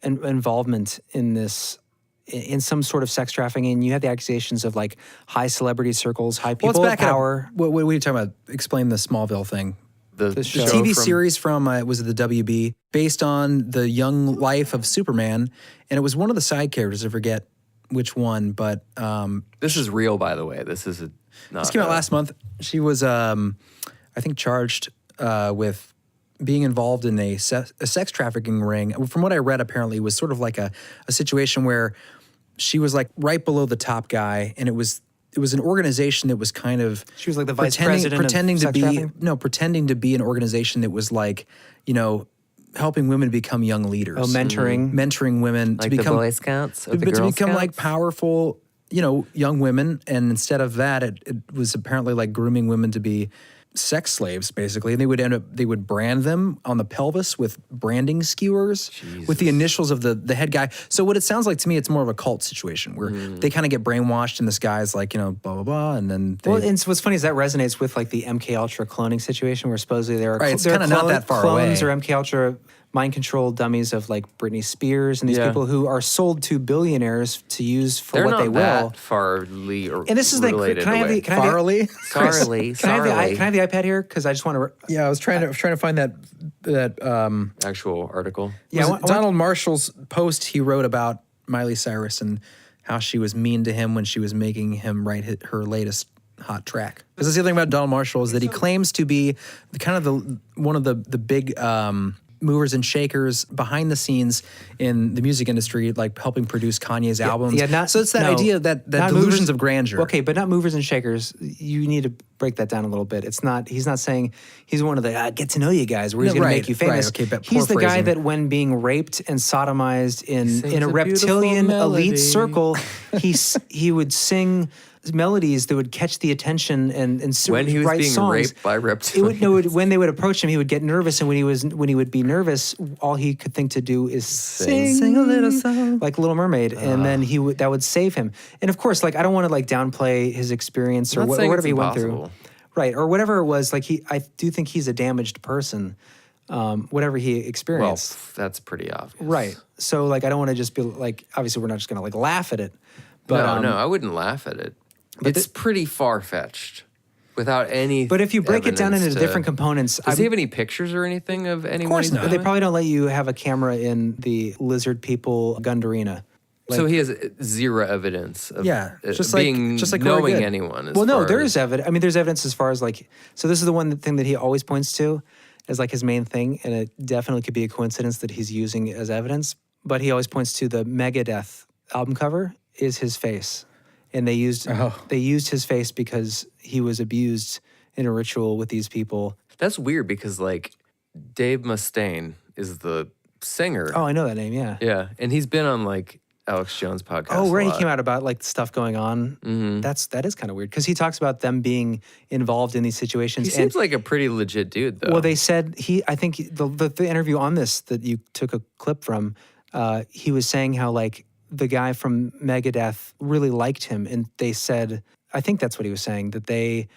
involvement in this, in some sort of sex trafficking. And you had the accusations of like high celebrity circles, high people Let's of back power. up. What are you talking about? Explain the Smallville thing. the show The TV from- series from was it the WB, based on the young life of Superman, and it was one of the side characters. I forget which one, but This is real, by the way. This is not. this came out last month. She was, I think, charged with being involved in a sex trafficking ring. From what I read, apparently, it was sort of like a situation where she was like right below the top guy, and it was an organization that was kind of She was like the vice president of pretending to sex be trafficking? pretending to be an organization that was like, helping women become young leaders. Oh, mentoring women like to become the Boy Scouts or the but to Girl become like Scouts? powerful, young women. And instead of that, it was apparently like grooming women to be sex slaves, basically. And they would brand them on the pelvis with branding skewers with the initials of the head guy. So what it sounds like to me, it's more of a cult situation where they kind of get brainwashed, and this guy's like, blah, blah, blah. And then they, Well, and what's funny is that resonates with like the MK Ultra cloning situation, where supposedly there are Right, it's there are kinda not that far clones away. or MK Ultra mind control dummies of like Britney Spears and these Yeah. people who are sold to billionaires to use for They're what not they will. that farly or And this is like, related can I have away. the can I have the- Farley? Sorry, can I have the iPad here? Because I just want to. Yeah, I was trying to find that actual article. Yeah, I want- Donald Marshall's post he wrote about Miley Cyrus and how she was mean to him when she was making him write her latest hot track. Because that's the other thing about Donald Marshall is that he claims to be one of the big movers and shakers behind the scenes in the music industry, like helping produce Kanye's albums. So it's that idea that not delusions movers- of grandeur. Okay, but not movers and shakers. You need to break that down a little bit. It's not. He's not saying he's one of the get to know you guys where he's No, going to right, make you famous. right, okay, but he's the guy paraphrasing. that when being raped and sodomized in sings a a reptilian beautiful melody. elite circle, he would sing melodies that would catch the attention and When he was write being songs. raped by reptilians. When they would approach him, he would get nervous, and when he would be nervous, all he could think to do is sing a little song. like Little Mermaid, and then that would save him. And of course, like I don't want to like downplay his experience or I'm not saying whatever it's he went through, impossible. right? Or whatever it was. Like I do think he's a damaged person, whatever he Well, experienced. that's pretty obvious. Right. So like I don't want to just be like, obviously we're not just gonna like laugh at it. But No, I wouldn't laugh at it. It's pretty far-fetched without any But if you break it down into evidence different components, Does he have any pictures or anything of anyone? course he's not. been they with? probably don't let you have a camera in the lizard people Gundarina. So he has zero evidence of just being like Corey knowing did. anyone. Well, no, there is evidence. I mean, there's evidence as far as like, so this is the one thing that he always points to as like his main thing, and it definitely could be a coincidence that he's using as evidence. But he always points to the Megadeth album cover is his face, and they used his face because he was abused in a ritual with these people. That's weird because like Dave Mustaine is the singer. Oh, I know that name. Yeah. Yeah, and he's been on like Alex Jones' podcast. Oh, right. a He lot. came out about like stuff going on. Mm-hmm. That is kind of weird because he talks about them being involved in these situations. He seems like a pretty legit dude, though. Well, they said I think the interview on this that you took a clip from, he was saying how like the guy from Megadeth really liked him, and they said, I think that's what he was saying, that they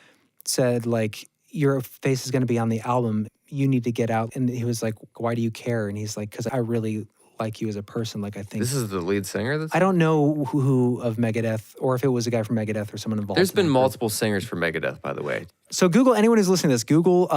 said like, your face is going to be on the album, you need to get out. And he was like, why do you care? And he's like, because I really like you as a person. Like I think This is the lead singer. I don't know who of Megadeth, or if it was a guy from Megadeth or someone involved. There's in been that group. multiple singers for Megadeth, by the way. So Google, anyone who's listening to this, Google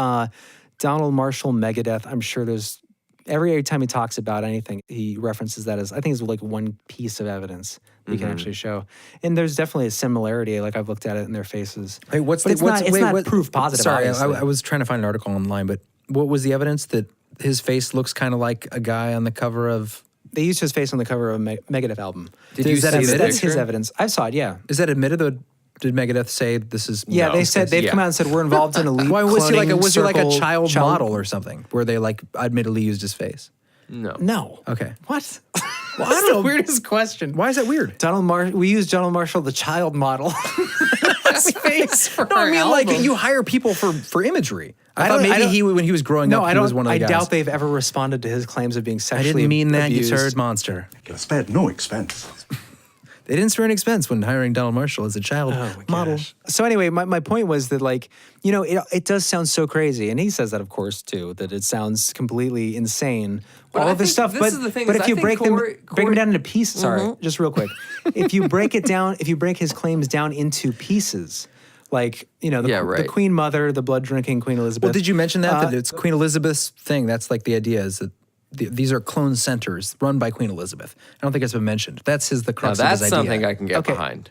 Donald Marshall Megadeth. I'm sure there's, every time he talks about anything, he references that as, I think it's like one piece of evidence that you can actually show. And there's definitely a similarity, like I've looked at it in their faces. Hey, But it's not proof positive, Sorry, obviously. I was trying to find an article online, but what was the evidence that his face looks kind of like a guy on the cover of? They used his face on the cover of a Megadeth album. Did you see that the admitted? That's his picture? evidence. I saw it, yeah. Is that admitted though? Did Megadeth say this is? Yeah, No. they said, they've come out and said, we're involved in elite Why was he like a cloning child model or something where they like admittedly used his face? No. No. Okay. What? Well, I don't know. The weirdest question. Why is that weird? We used Donald Marshall, the child model. Face for no, I mean like you hire people for imagery. I thought don't- maybe he when he was growing up he was one of the I guys. doubt they've ever responded to his claims of being I sexually didn't mean that, abused. you turd monster. Spared no expense. They didn't spare an expense when hiring Donald Marshall as a child model. So anyway, my point was that like, you know, it does sound so crazy. And he says that, of course, too, that it sounds completely insane. But all I of this think stuff. this is the thing, but is if I you think break Corey- them down into pieces, sorry, Mm-hmm. just real quick. If you break it down, if you break his claims down into pieces, like, you know, the Queen Mother, the blood drinking Queen Elizabeth. Well, did you mention that it's Queen Elizabeth's thing? That's like the idea is that these are clone centers run by Queen Elizabeth. I don't think it's been mentioned. That's the Now, crux of that's his idea. something I can get behind.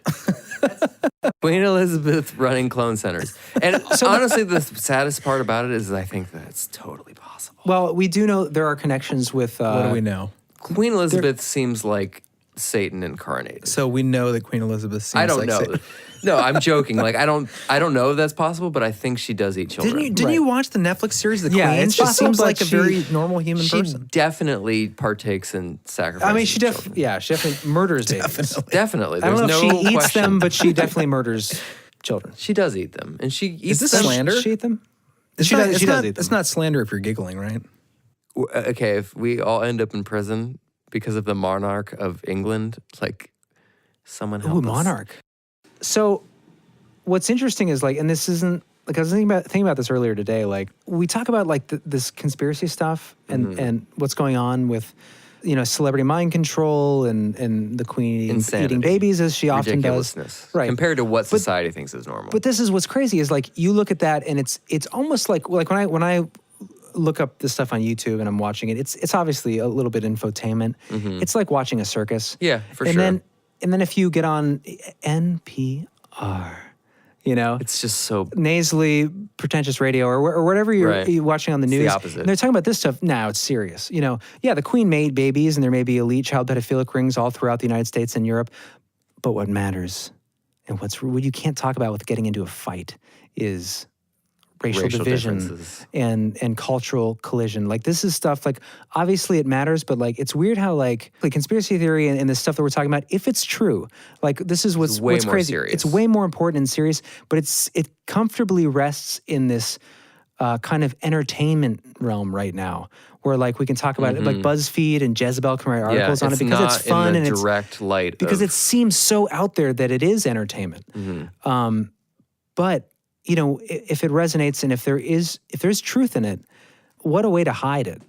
Queen Elizabeth running clone centers. And honestly, the saddest part about it is I think that it's totally possible. Well, we do know there are connections with. What do we know? Queen Elizabeth seems like Satan incarnated. So we know that Queen Elizabeth seems I don't like know. Satan. No, I'm joking. Like I don't know if that's possible, but I think she does eat children. Didn't you watch the Netflix series The Queen? Yeah, it's she possible, seems but like a she- very normal human She person. definitely partakes in sacrifice. I mean, she definitely murders babies. Definitely. I don't know There's if no she eats question. them, but she definitely murders children. She does eat them, and she eats this them. slander? She eat them? It's She not, does- it's she does not- eat them. It's not slander if you're giggling, right? Okay, if we all end up in prison because of the monarch of England, like someone help Ooh, us. monarch. So what's interesting is like, and this isn't, like I was thinking about this earlier today, like we talk about like this conspiracy stuff and what's going on with, you know, celebrity mind control and the queen Insanity. eating babies as she often does. Ridiculousness. Right. Compared to what society thinks is normal. But this is what's crazy is like you look at that and it's almost like when I look up this stuff on YouTube and I'm watching it, it's obviously a little bit infotainment. It's like watching a circus. Yeah, for and sure. Then if you get on NPR, you know, it's just so nasally pretentious radio or whatever Right. you're watching on the news. the opposite. And they're talking about this stuff. Now it's serious. You know, yeah, the queen made babies and there may be elite child pedophilic rings all throughout the United States and Europe. But what matters and what you can't talk about with getting into a fight is racial division differences. and cultural collision. Like this is stuff like obviously it matters, but like it's weird how like conspiracy theory and the stuff that we're talking about, if it's true, like this is what's way more crazy. serious. It's way more important and serious, but it comfortably rests in this kind of entertainment realm right now, where like we can talk about it, like BuzzFeed and Jezebel can write articles on it because not it's fun in the and direct light because of, it seems so out there that it is entertainment. But you know, if it resonates and if there's truth in it, what a way to hide it.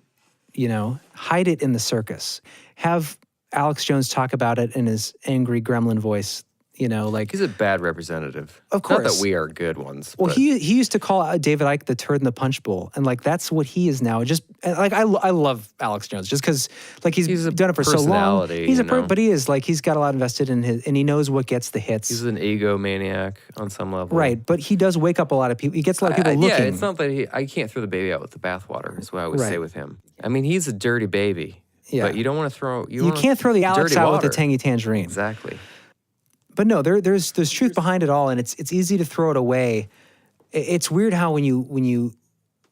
You know, hide it in the circus. Have Alex Jones talk about it in his angry gremlin voice. You know, like he's a bad representative. Of course. Not that we are good ones. Well, but he used to call David Icke the turd in the punch bowl, and like that's what he is now. Just like I love Alex Jones just because like he's done it for so long. personality, He's you know? but he is like he's got a lot invested in his, and he knows what gets the hits. He's an egomaniac on some level. Right, but he does wake up a lot of people. He gets a lot of people looking. Yeah, it's not that I can't throw the baby out with the bathwater. Is what I would say with him. I mean, he's a dirty baby. Yeah. But you don't want to throw. You can't throw the Alex dirty out water. with the tangy tangerine. Exactly. But no, there's truth behind it all, and it's easy to throw it away. It's weird how when you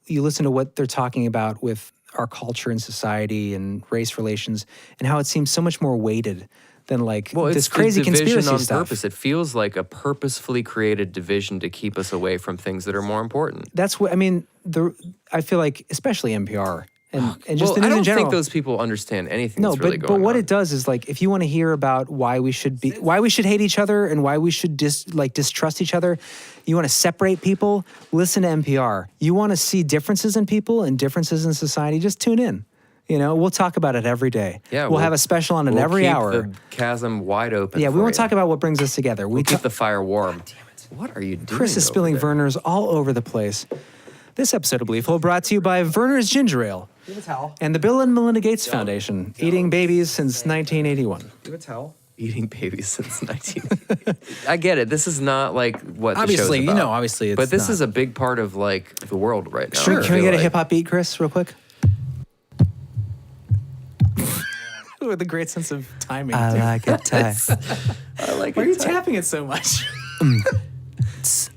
listen to what they're talking about with our culture and society and race relations, and how it seems so much more weighted than like Well, this it's crazy the division conspiracy on stuff. purpose. It feels like a purposefully created division to keep us away from things that are more important. That's what I mean. I feel like especially NPR and just Well, the news I don't in general. think those people understand anything No, that's really but going what on. it does is like if you want to hear about why we should hate each other and why we should distrust each other, you want to separate people, listen to NPR. You want to see differences in people and differences in society, just tune in. You know, we'll talk about it every day. Yeah, we'll have a special on it we'll every keep hour. the chasm wide open. Yeah, we for won't you. talk about what brings us together. We'll keep the fire warm. Damn it! What are you doing? Chris is over spilling there? Vernors all over the place. This episode of Belieful brought to you by Vernors Ginger Ale Give a towel. and the Bill and Melinda Gates Foundation, eating babies since 1981. Give a towel. Eating babies since 19. I get it. This is not like what Obviously, the you show's about. know, obviously it's But this not. is a big part of like the world right now. Sure. I Can we feel get a like. hip hop beat, Chris, real quick? With a great sense of timing. I like it tight. I like Why are it. you tapping it so much?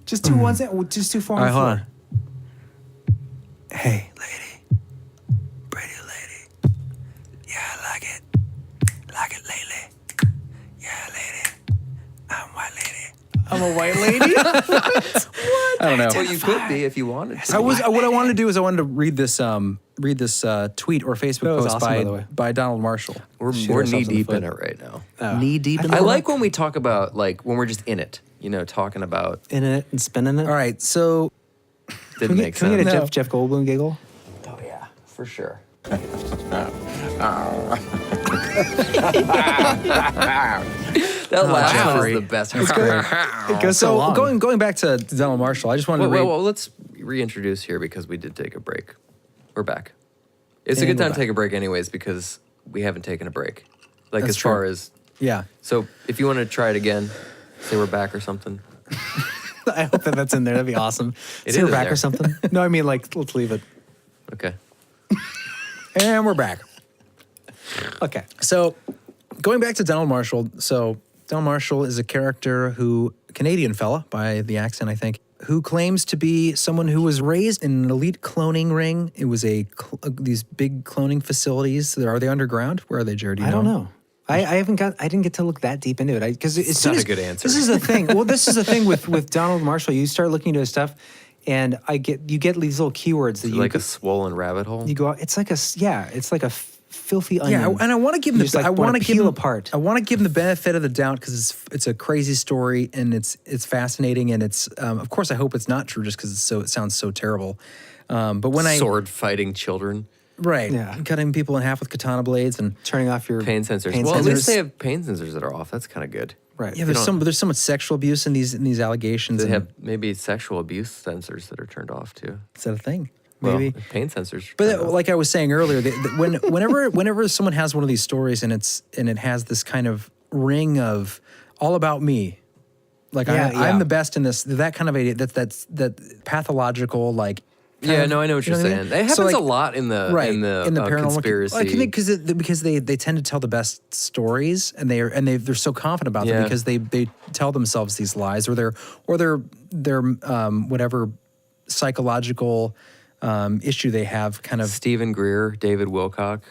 Just do one second. Just do four All right, on hold four. on. Hey, lady. Pretty lady. Yeah, I like it. Like it lately. Yeah, lady. I'm white lady. I'm a white lady. I don't know. Well, you could be if you wanted to. What I wanted to do is I wanted to read this tweet or Facebook That was post awesome, by the way. by Donald Marshall. We're Shoot knee ourselves in the deep foot. in it right now. Knee deep in I the like when we talk about like when we're just in it. You know, talking about In it and spinning it. All right, so didn't make Can we sense. get a No. Jeff Goldblum giggle? Oh yeah, for sure. That last one Jeffrey. is the best. It goes so long. going back to Donald Marshall, I just wanted to read. Well, let's reintroduce here because we did take a break. We're back. It's a And good we're time to back. take a break anyways because we haven't taken a break. Like That's as far true. as Yeah, so if you want to try it again, say we're back or something. I hope that's in there. That'd be awesome. It Say is we're in back there. or something. No, I mean like let's leave it. Okay. and we're back. Okay. So, going back to Donald Marshall. So, Donald Marshall is a character Canadian fella by the accent, I think, who claims to be someone who was raised in an elite cloning ring. It was these big cloning facilities. Are they underground? Where are they, Jared? Do you I don't know. I didn't get to look that deep into it because as soon not a as good answer. This is the thing. Well, this is the thing with Donald Marshall. You start looking into his stuff, and you get these little keywords that you Like a swollen rabbit hole. you go. It's like a filthy onion. Yeah, and I want to give him You just, like, I wanna want to give peel him apart. I want to give him the benefit of the doubt because it's a crazy story and it's fascinating and it's of course I hope it's not true just because it sounds so terrible. But when Sword fighting children. right, Yeah. cutting people in half with katana blades and turning off your Pain sensors. Pain Well, at sensors. least they have pain sensors that are off. That's kind of good. Right. yeah, there's so much sexual abuse in these allegations. They and have maybe sexual abuse sensors that are turned off too. is that a thing? Well, Maybe. pain sensors. are But turned off. like I was saying earlier, whenever someone has one of these stories and it has this kind of ring of all about me, like Yeah, I'm the best in this, that kind of that pathological like. Yeah, no, I know what you're you know what I saying. mean? It happens So, like, a lot in the paranormal conspiracy. Like, because they tend to tell the best stories and they're so confident about them Yeah. because they tell themselves these lies or they're whatever psychological issue they have. Kind of Stephen Greer, David Wilcock.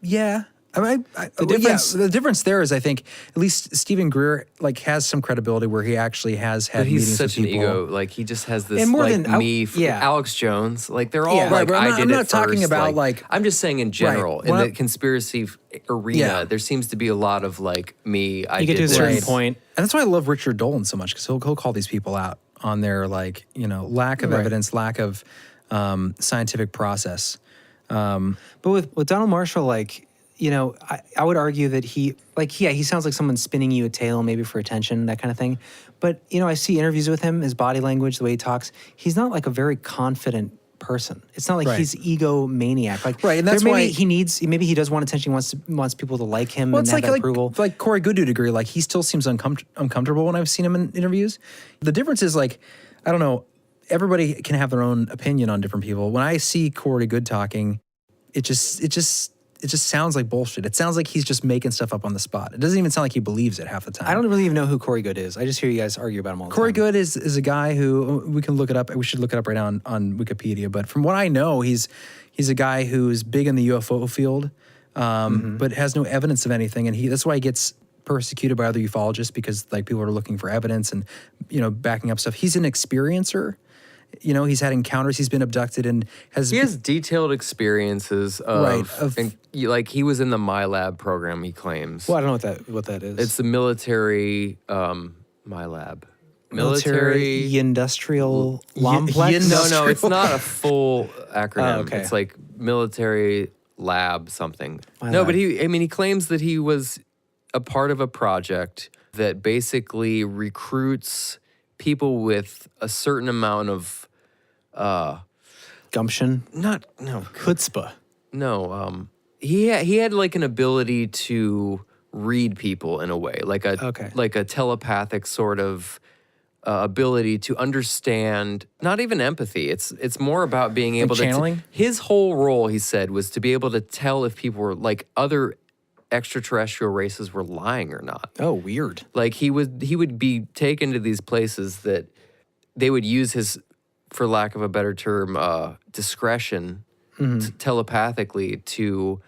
yeah. The difference there is, I think, at least Stephen Greer like has some credibility where he actually has had But he's meetings such with an people. ego. Like he just has this And more like than- me. yeah. Alex Jones. Like they're all Yeah, like right, but I did I'm it not talking first. about, like- I'm just saying in general Right. in Well, the conspiracy arena, Yeah. there seems to be a lot of like me. I You get did to a this. certain point. And that's why I love Richard Dolan so much, because he'll call these people out on their like, lack of Right. evidence, lack of scientific process. But with Donald Marshall, like, I would argue that he sounds like someone spinning you a tale, maybe for attention, that kind of thing. But, I see interviews with him, his body language, the way he talks. He's not like a very confident person. It's not like Right. he's egomaniac. Like, Right, and that's maybe why- maybe he does want attention, wants people to like him Well, and it's have like that approval. like Corey Goode to a degree. Like he still seems uncomfortable when I've seen him in interviews. The difference is like, I don't know. Everybody can have their own opinion on different people. When I see Corey Goode talking, it just sounds like bullshit. It sounds like he's just making stuff up on the spot. It doesn't even sound like he believes it half the time. I don't really even know who Corey Goode is. I just hear you guys argue about him all the Corey time. Goode is a guy who we can look it up. We should look it up right now on Wikipedia. But from what I know, he's a guy who's big in the UFO field, but has no evidence of anything, and that's why he gets persecuted by other ufologists, because like people are looking for evidence and backing up stuff. He's an experiencer. He's had encounters. He's been abducted and He has detailed experiences of like he was in the MyLab program. He claims. Well, I don't know what that is. It's the military MyLab. military industrial complex. No, it's not a full acronym. Oh, okay. It's like military lab something. My no, lab. but he claims that he was a part of a project that basically recruits people with a certain amount of Gumption. chutzpah. Chutzpah. He had like an ability to read people in a way, like a telepathic sort of ability to understand, not even empathy. It's more about being able to channeling? his whole role, he said, was to be able to tell if people were like other extraterrestrial races were lying or not. Oh, weird. Like he would be taken to these places that they would use his, for lack of a better term, discretion telepathically to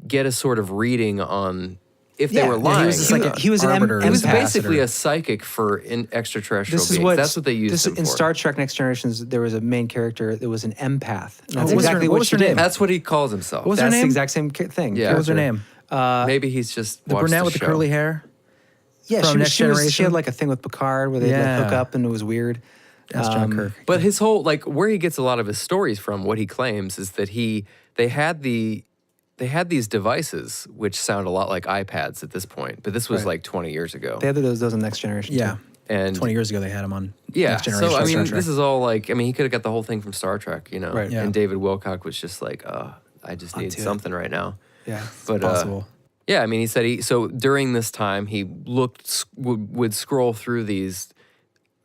get a sort of reading on if they were lying. he was just like He was an arbiter, empath. He was ambassador. basically a psychic for extraterrestrial This is beings. what That's what they used him in for. Star Trek Next Generations. There was a main character that was an empath. And that's what was her- exactly what what was she her did. name? That's what he calls himself. What was her That's name? the exact same thing. Yeah. What was her name? Maybe he's just The watched brunette the with the show. curly hair. Yeah, From Next she Generation? had like a thing with Picard where they like hook up and it was weird. That's John Kirk. But his whole, like, where he gets a lot of his stories from, what he claims is that they had these devices which sound a lot like iPads at this point, but this was like 20 years ago. They had those in Next Generation. Yeah. too. And 20 years ago, they had him on yeah, Next Generation. so I Star mean, Trek. this is all like, I mean, he could have got the whole thing from Star Trek, Right. Yeah. And David Wilcock was just like, I just need Onto it. something right now. Yeah. But possible. yeah, I mean, he said so during this time he would scroll through these.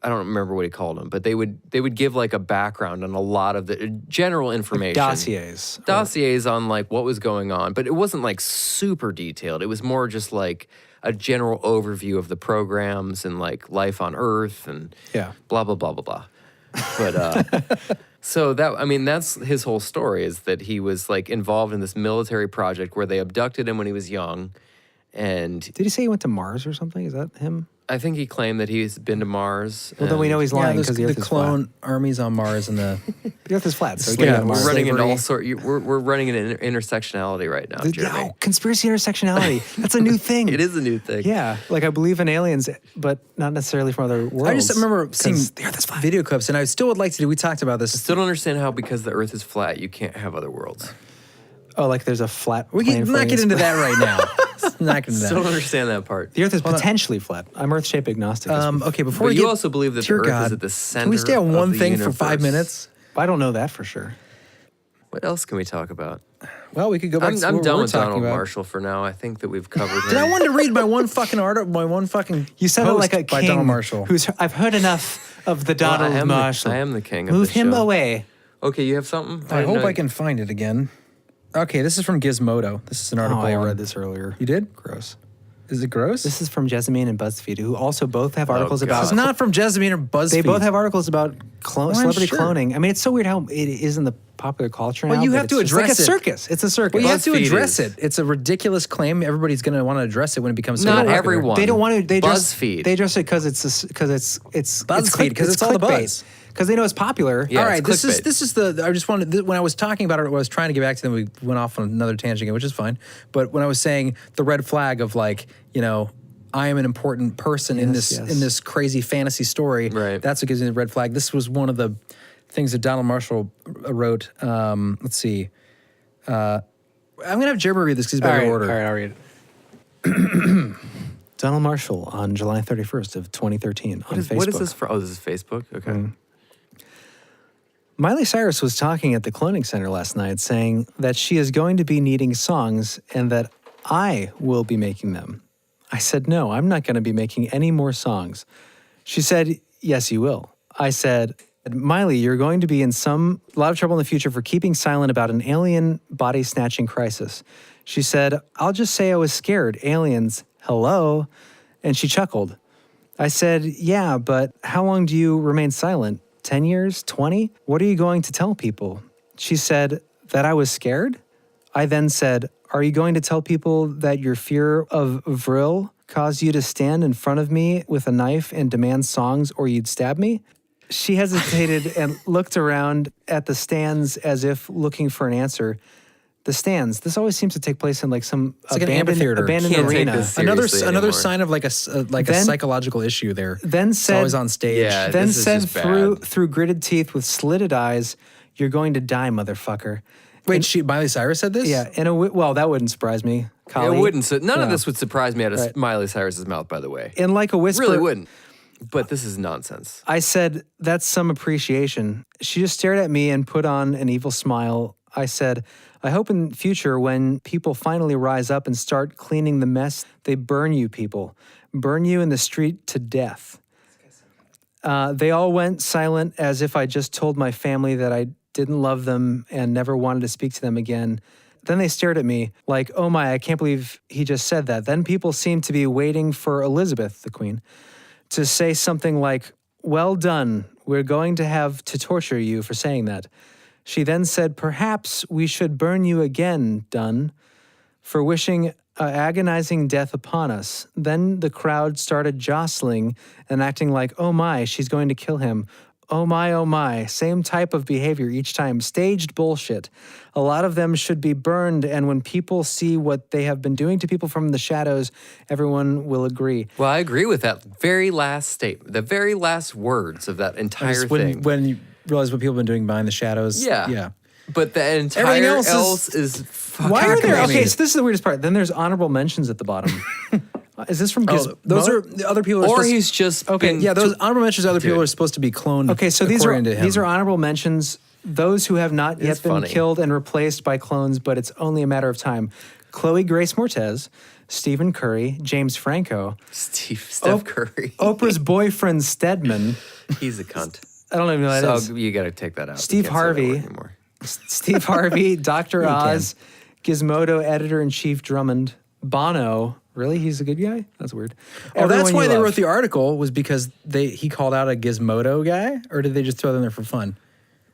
I don't remember what he called them, but they would give like a background on a lot of the general information. Dossiers on like what was going on, but it wasn't like super detailed. It was more just like a general overview of the programs and like life on Earth and blah blah blah blah blah. But so that's his whole story, is that he was like involved in this military project where they abducted him when he was young, and Did he say he went to Mars or something? Is that him? I think he claimed that he's been to Mars. Well, then we know he's lying there's because the Earth is clone armies on Mars and the flat. The Earth is flat. So Yeah, yeah, Mars. we're running into Slavery. all sort. We're running into intersectionality right now, Jeremy. Yeah, conspiracy intersectionality. That's a new thing. It is a new thing. Yeah, like I believe in aliens, but not necessarily from other worlds. I just remember seeing 'Cause the Earth is flat. video clips, and I still would like to do. We talked about this. Still don't understand how, because the Earth is flat, you can't have other worlds. Oh, like there's a flat. We plane can for not get aliens, into but- that right now. Let's not get into Still don't that. understand that part. The Earth is potentially flat. I'm Earth-shaped agnostic. Okay, before But we you get, also believe that the dear Earth God, is at the center. Can we stay on of one the thing for 5 universe? minutes? I don't know that for sure. What else can we talk about? Well, we could go back to I'm what done we're with talking Donald about. Marshall for now. I think that we've covered him. Did I want to read my one fucking article, my one fucking You sounded post like a by king Donald Marshall. who's. I've heard enough of the Well, Donald Marshall. I am the king of Move this him show. away. Okay, you have something? I didn't hope know I can find it again. Okay, this is from Gizmodo. This is an Oh, article. I on- read this earlier. You did? Gross. Is it gross? This is from Jessamine and BuzzFeed, who also both have articles God. about. It's not from Jessamine or BuzzFeed. They both have articles about celebrity sure. cloning. I mean, it's so weird how it is in the popular culture now. Well, you that have it's to just like address a it. circus. It's a circus. Well, you have to BuzzFeed address is. it. It's a ridiculous claim. Everybody's going to want to address it when it becomes so Not popular. everyone. They don't want to. They BuzzFeed. They address it because it's BuzzFeed, 'cause it's all the buzz. Because they know it's popular. Yeah, All right, it's this is the. I just wanted when I was talking about it, I was trying to get back to them. We went off on another tangent, again, which is fine. But when I was saying the red flag of like, I am an important person in Yes, this yes. in this crazy fantasy story. Right. That's what gives me the red flag. This was one of the things that Donald Marshall wrote. Let's see. I'm gonna have Jeremy read this because he's better order. All right, I'll read it. Donald Marshall on July 31st of 2013 on Facebook. What is this for? Oh, this is Facebook? Okay. Miley Cyrus was talking at the cloning center last night saying that she is going to be needing songs and that I will be making them. I said, no, I'm not going to be making any more songs. She said, yes, you will. I said, Miley, you're going to be in a lot of trouble in the future for keeping silent about an alien body snatching crisis. She said, I'll just say I was scared. Aliens, hello. And she chuckled. I said, yeah, but how long do you remain silent? 10 years? 20? What are you going to tell people? She said, that I was scared? I then said, are you going to tell people that your fear of Vril caused you to stand in front of me with a knife and demand songs or you'd stab me? She hesitated and looked around at the stands as if looking for an answer. The stands. This always seems to take place in like some like an amphitheater. abandoned Can't take arena. this seriously Another anymore. sign of like a Then- psychological issue there. Then It's said, always on stage. Yeah. then this is said just bad. through gritted teeth with slitted eyes, "You're going to die, motherfucker." Wait, Miley Cyrus said this? Yeah, well, that wouldn't surprise me. It Collie. wouldn't. None of Yeah. this would surprise me out of Right. Miley Cyrus's mouth, by the way. And like a whisper, Really wouldn't. But this is nonsense. I said, "That's some appreciation." She just stared at me and put on an evil smile. I said, "I hope in future when people finally rise up and start cleaning the mess, they burn you people. Burn you in the street to death." They all went silent as if I just told my family that I didn't love them and never wanted to speak to them again. Then they stared at me like, oh my, I can't believe he just said that. Then people seemed to be waiting for Elizabeth, the queen, to say something like, well done, we're going to have to torture you for saying that. She then said, perhaps we should burn you again, Dunn, for wishing agonizing death upon us. Then the crowd started jostling and acting like, oh my, she's going to kill him. Oh my, same type of behavior each time. Staged bullshit. A lot of them should be burned, and when people see what they have been doing to people from the shadows, everyone will agree. Well, I agree with that very last statement, the very last words of that entire thing. When you realize what people have been doing behind the shadows. Yeah. Yeah. But the entire Everything else else is fucking Why are there? crazy. Okay, so this is the weirdest part. Then there's honorable mentions at the bottom. Is this from Gizmo? Those are the other people. Are Or supposed he's just Okay, been yeah, those honorable mentions. Other people Dude. are supposed to be cloned. Okay, so these according to him. are honorable mentions. Those who have not yet It's been funny. killed and replaced by clones, but it's only a matter of time. Chloe Grace Moretz, Stephen Curry, James Franco, Steph Curry. Oprah's boyfriend Stedman. He's a cunt. I don't even know who that is. So you got to take that out. You Steve can't say that Harvey. word anymore. Steve Harvey, Dr. Oz, Gizmodo editor-in-chief Drummond, Bono. Really? He's a good guy? That's weird. Oh, that's Everyone why you they love. wrote the article was because he called out a Gizmodo guy, or did they just throw them there for fun?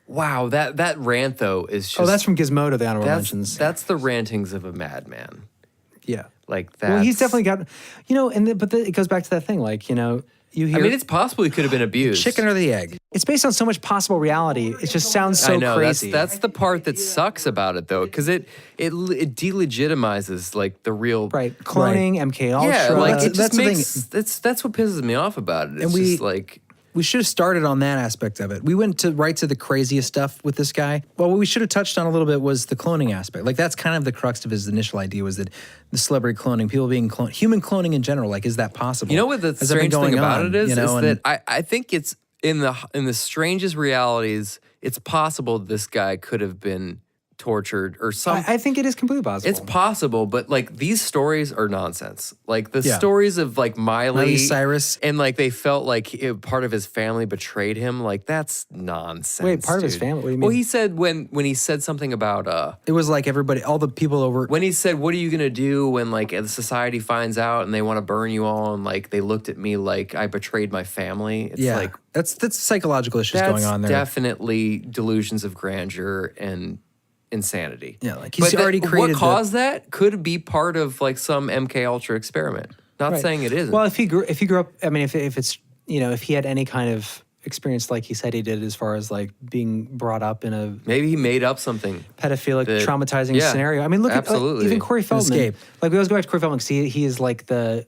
Wow, that rant though is just. Oh, that's from Gizmodo, the honorable that's, mentions. that's the rantings of a madman. Yeah. Like that. Well, he's definitely got, it goes back to that thing. Like, you hear. I mean, it's possible he could have been abused. Chicken or the egg? It's based on so much possible reality. It just sounds so I know crazy. that's the part that sucks about it though, because it delegitimizes like the real right. Cloning, MK Ultra. Yeah, like That's- it just that's the makes that's what pisses me off about it. It's And we- just like We should have started on that aspect of it. We went right to the craziest stuff with this guy. Well, what we should have touched on a little bit was the cloning aspect. Like that's kind of the crux of his initial idea was that the celebrity cloning, people being cloned, human cloning in general. Like, is that possible? you know what the Has that been strange thing going about on, it is, you know, is and- that I think it's in the strangest realities. It's possible this guy could have been tortured or something. I think it is completely possible. It's possible, but like these stories are nonsense. Like the stories of like Miley Cyrus, and like they felt like part of his family betrayed him. Like that's nonsense. Wait, part of his dude. family? What do you mean? Well, he said when he said something about it was like everybody, all the people over. when he said, "What are you gonna do when like the society finds out and they want to burn you all?" And like they looked at me like I betrayed my family. It's like that's psychological issues going on there. Definitely delusions of grandeur and insanity. Yeah, like he's already created. What caused that could be part of like some MK Ultra experiment. Not saying it isn't. Well, if he grew up, I mean, if it's if he had any kind of experience like he said he did, as far as like being brought up in a maybe he made up something pedophilic, traumatizing scenario. I mean, look at even Corey Feldman. Escape. Like we always go back to Corey Feldman because he is like the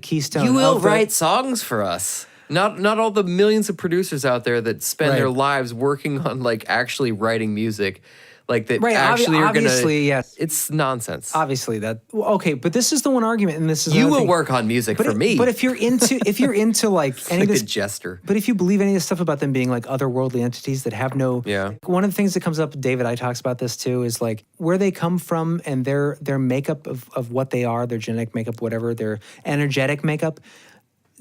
keystone. You will of the- write songs for us. Not all the millions of producers out there that spend their lives working on like actually writing music, like that actually are gonna. Obviously, yes. It's nonsense. Obviously, okay, but this is the one argument, and this is You another will thing. work on music for me. But if you're into like any like of a this, jester. but if you believe any of this stuff about them being like otherworldly entities that have no, one of the things that comes up, David I talks about this too, is like where they come from and their makeup of what they are, their genetic makeup, whatever, their energetic makeup.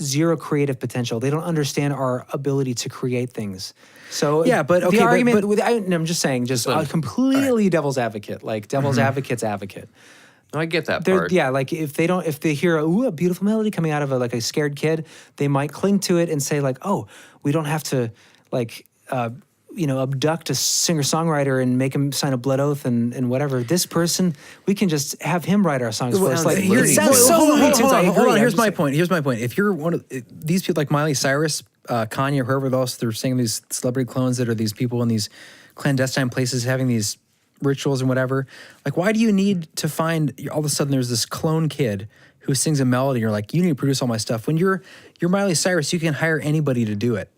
Zero creative potential. They don't understand our ability to create things. So but okay, the argument. but I'm just saying, completely devil's advocate, like devil's advocate's advocate. I get that part. Yeah, like if they hear a beautiful melody coming out of a scared kid, they might cling to it and say like, oh, we don't have to like abduct a singer-songwriter and make him sign a blood oath and whatever. This person, we can just have him write our songs for us. Like, it sounds so Looney Tunes. I agree. Hold on. Here's my point. If you're one of these people like Miley Cyrus, Kanye, whoever else, they're saying these celebrity clones that are these people in these clandestine places having these rituals and whatever. Like, why do you need to find, all of a sudden there's this clone kid who sings a melody. You're like, you need to produce all my stuff. When you're Miley Cyrus, you can hire anybody to do it.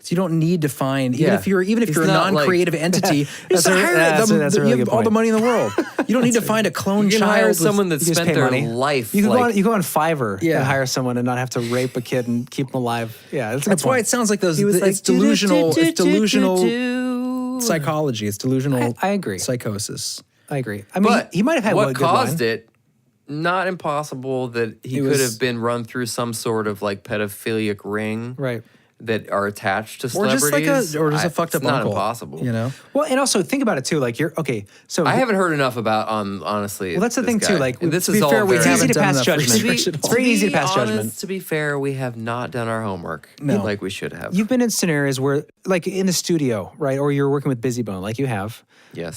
So you don't need to find, even if you're a non-creative entity, just hire them. You have all the money in the world. You don't need to find a clone You can child. hire someone that you just spent pay their money. life. You go on Fiverr Yeah. and hire someone and not have to rape a kid and keep them alive. Yeah, That's why it sounds like those. It's delusional. It's delusional psychology. It's delusional. I agree. Psychosis. I agree. I mean, But he might have had what one good caused line. it. Not impossible that he It could was- have been run through some sort of like pedophilic ring, Right. That are attached to Or just celebrities. like a fucked up it's not uncle. impossible. You know. Well, and also think about it too. Like so I haven't heard enough about honestly. Well, that's the this thing guy. too. Like, And this to is be all fair, very, it's easy to done pass enough judgment. research at all. It's very easy to pass honest, judgment. To be fair, we have not done our homework like we should have. You've been in scenarios where, like in the studio, right, or you're working with Busy Bone, like you have. Yes.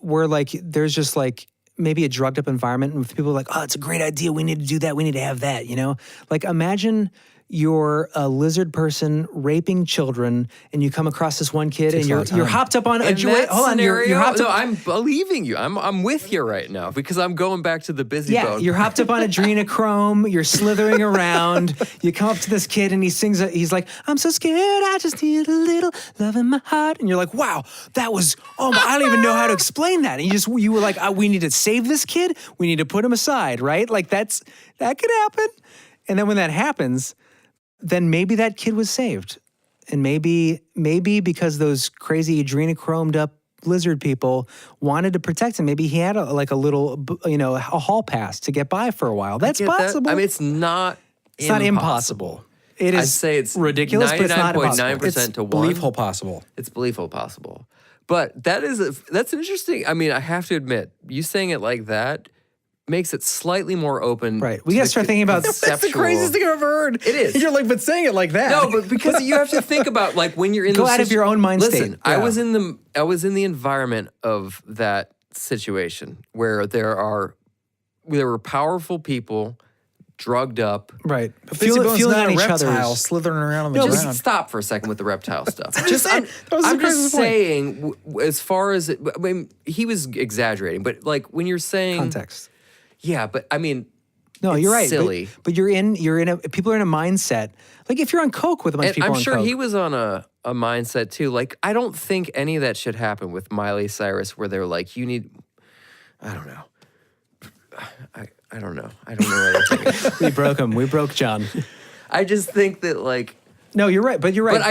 Where like there's just like maybe a drugged up environment with people like, oh, it's a great idea. We need to do that. We need to have that. You know, like imagine you're a lizard person raping children, and you come across this one kid, and you're hopped up on a that hold on, you're hopped no, up. I'm believing you. I'm with you right now because I'm going back to the busy Yeah, bone. you're hopped up on adrenochrome. You're slithering around. You come up to this kid, and he's like, "I'm so scared. I just need a little love in my heart." And you're like, "Wow, that was I don't even know how to explain that." And you were like, "We need to save this kid. We need to put him aside." Right? Like that could happen. And then when that happens, then maybe that kid was saved. And maybe because those crazy adrenochromed up lizard people wanted to protect him, maybe he had a little, a hall pass to get by for a while. That's possible. I mean, it's not impossible. It is I'd say it's ridiculous, but it's not impossible. 99.9% to 1. Believable possible. It's believable possible. But that's interesting. I mean, I have to admit, you saying it like that makes it slightly more open. Right. We got to start thinking about That's the craziest thing I've ever heard. It is. You're like, but saying it like that. No, but because you have to think about like when you're in Go out of your own mind Listen, state. I Yeah. was in the environment of that situation where there were powerful people drugged up. right. Busy Feeling Bone's not on a each reptile other's. slithering around on the No, ground. just stop for a second with the reptile stuff. that was I'm the just craziest point. saying, as far as I mean, he was exaggerating, but like when you're saying Context. yeah, but I mean, No, it's you're right. silly. But people are in a mindset. Like if you're on coke with a bunch of And people I'm on sure coke. he was on a mindset too. Like, I don't think any of that should happen with Miley Cyrus, where they're like, you need, I don't know. I don't know. I don't know what I'm thinking. We broke him. We broke John. I just think that like, No, you're right. But you're right. but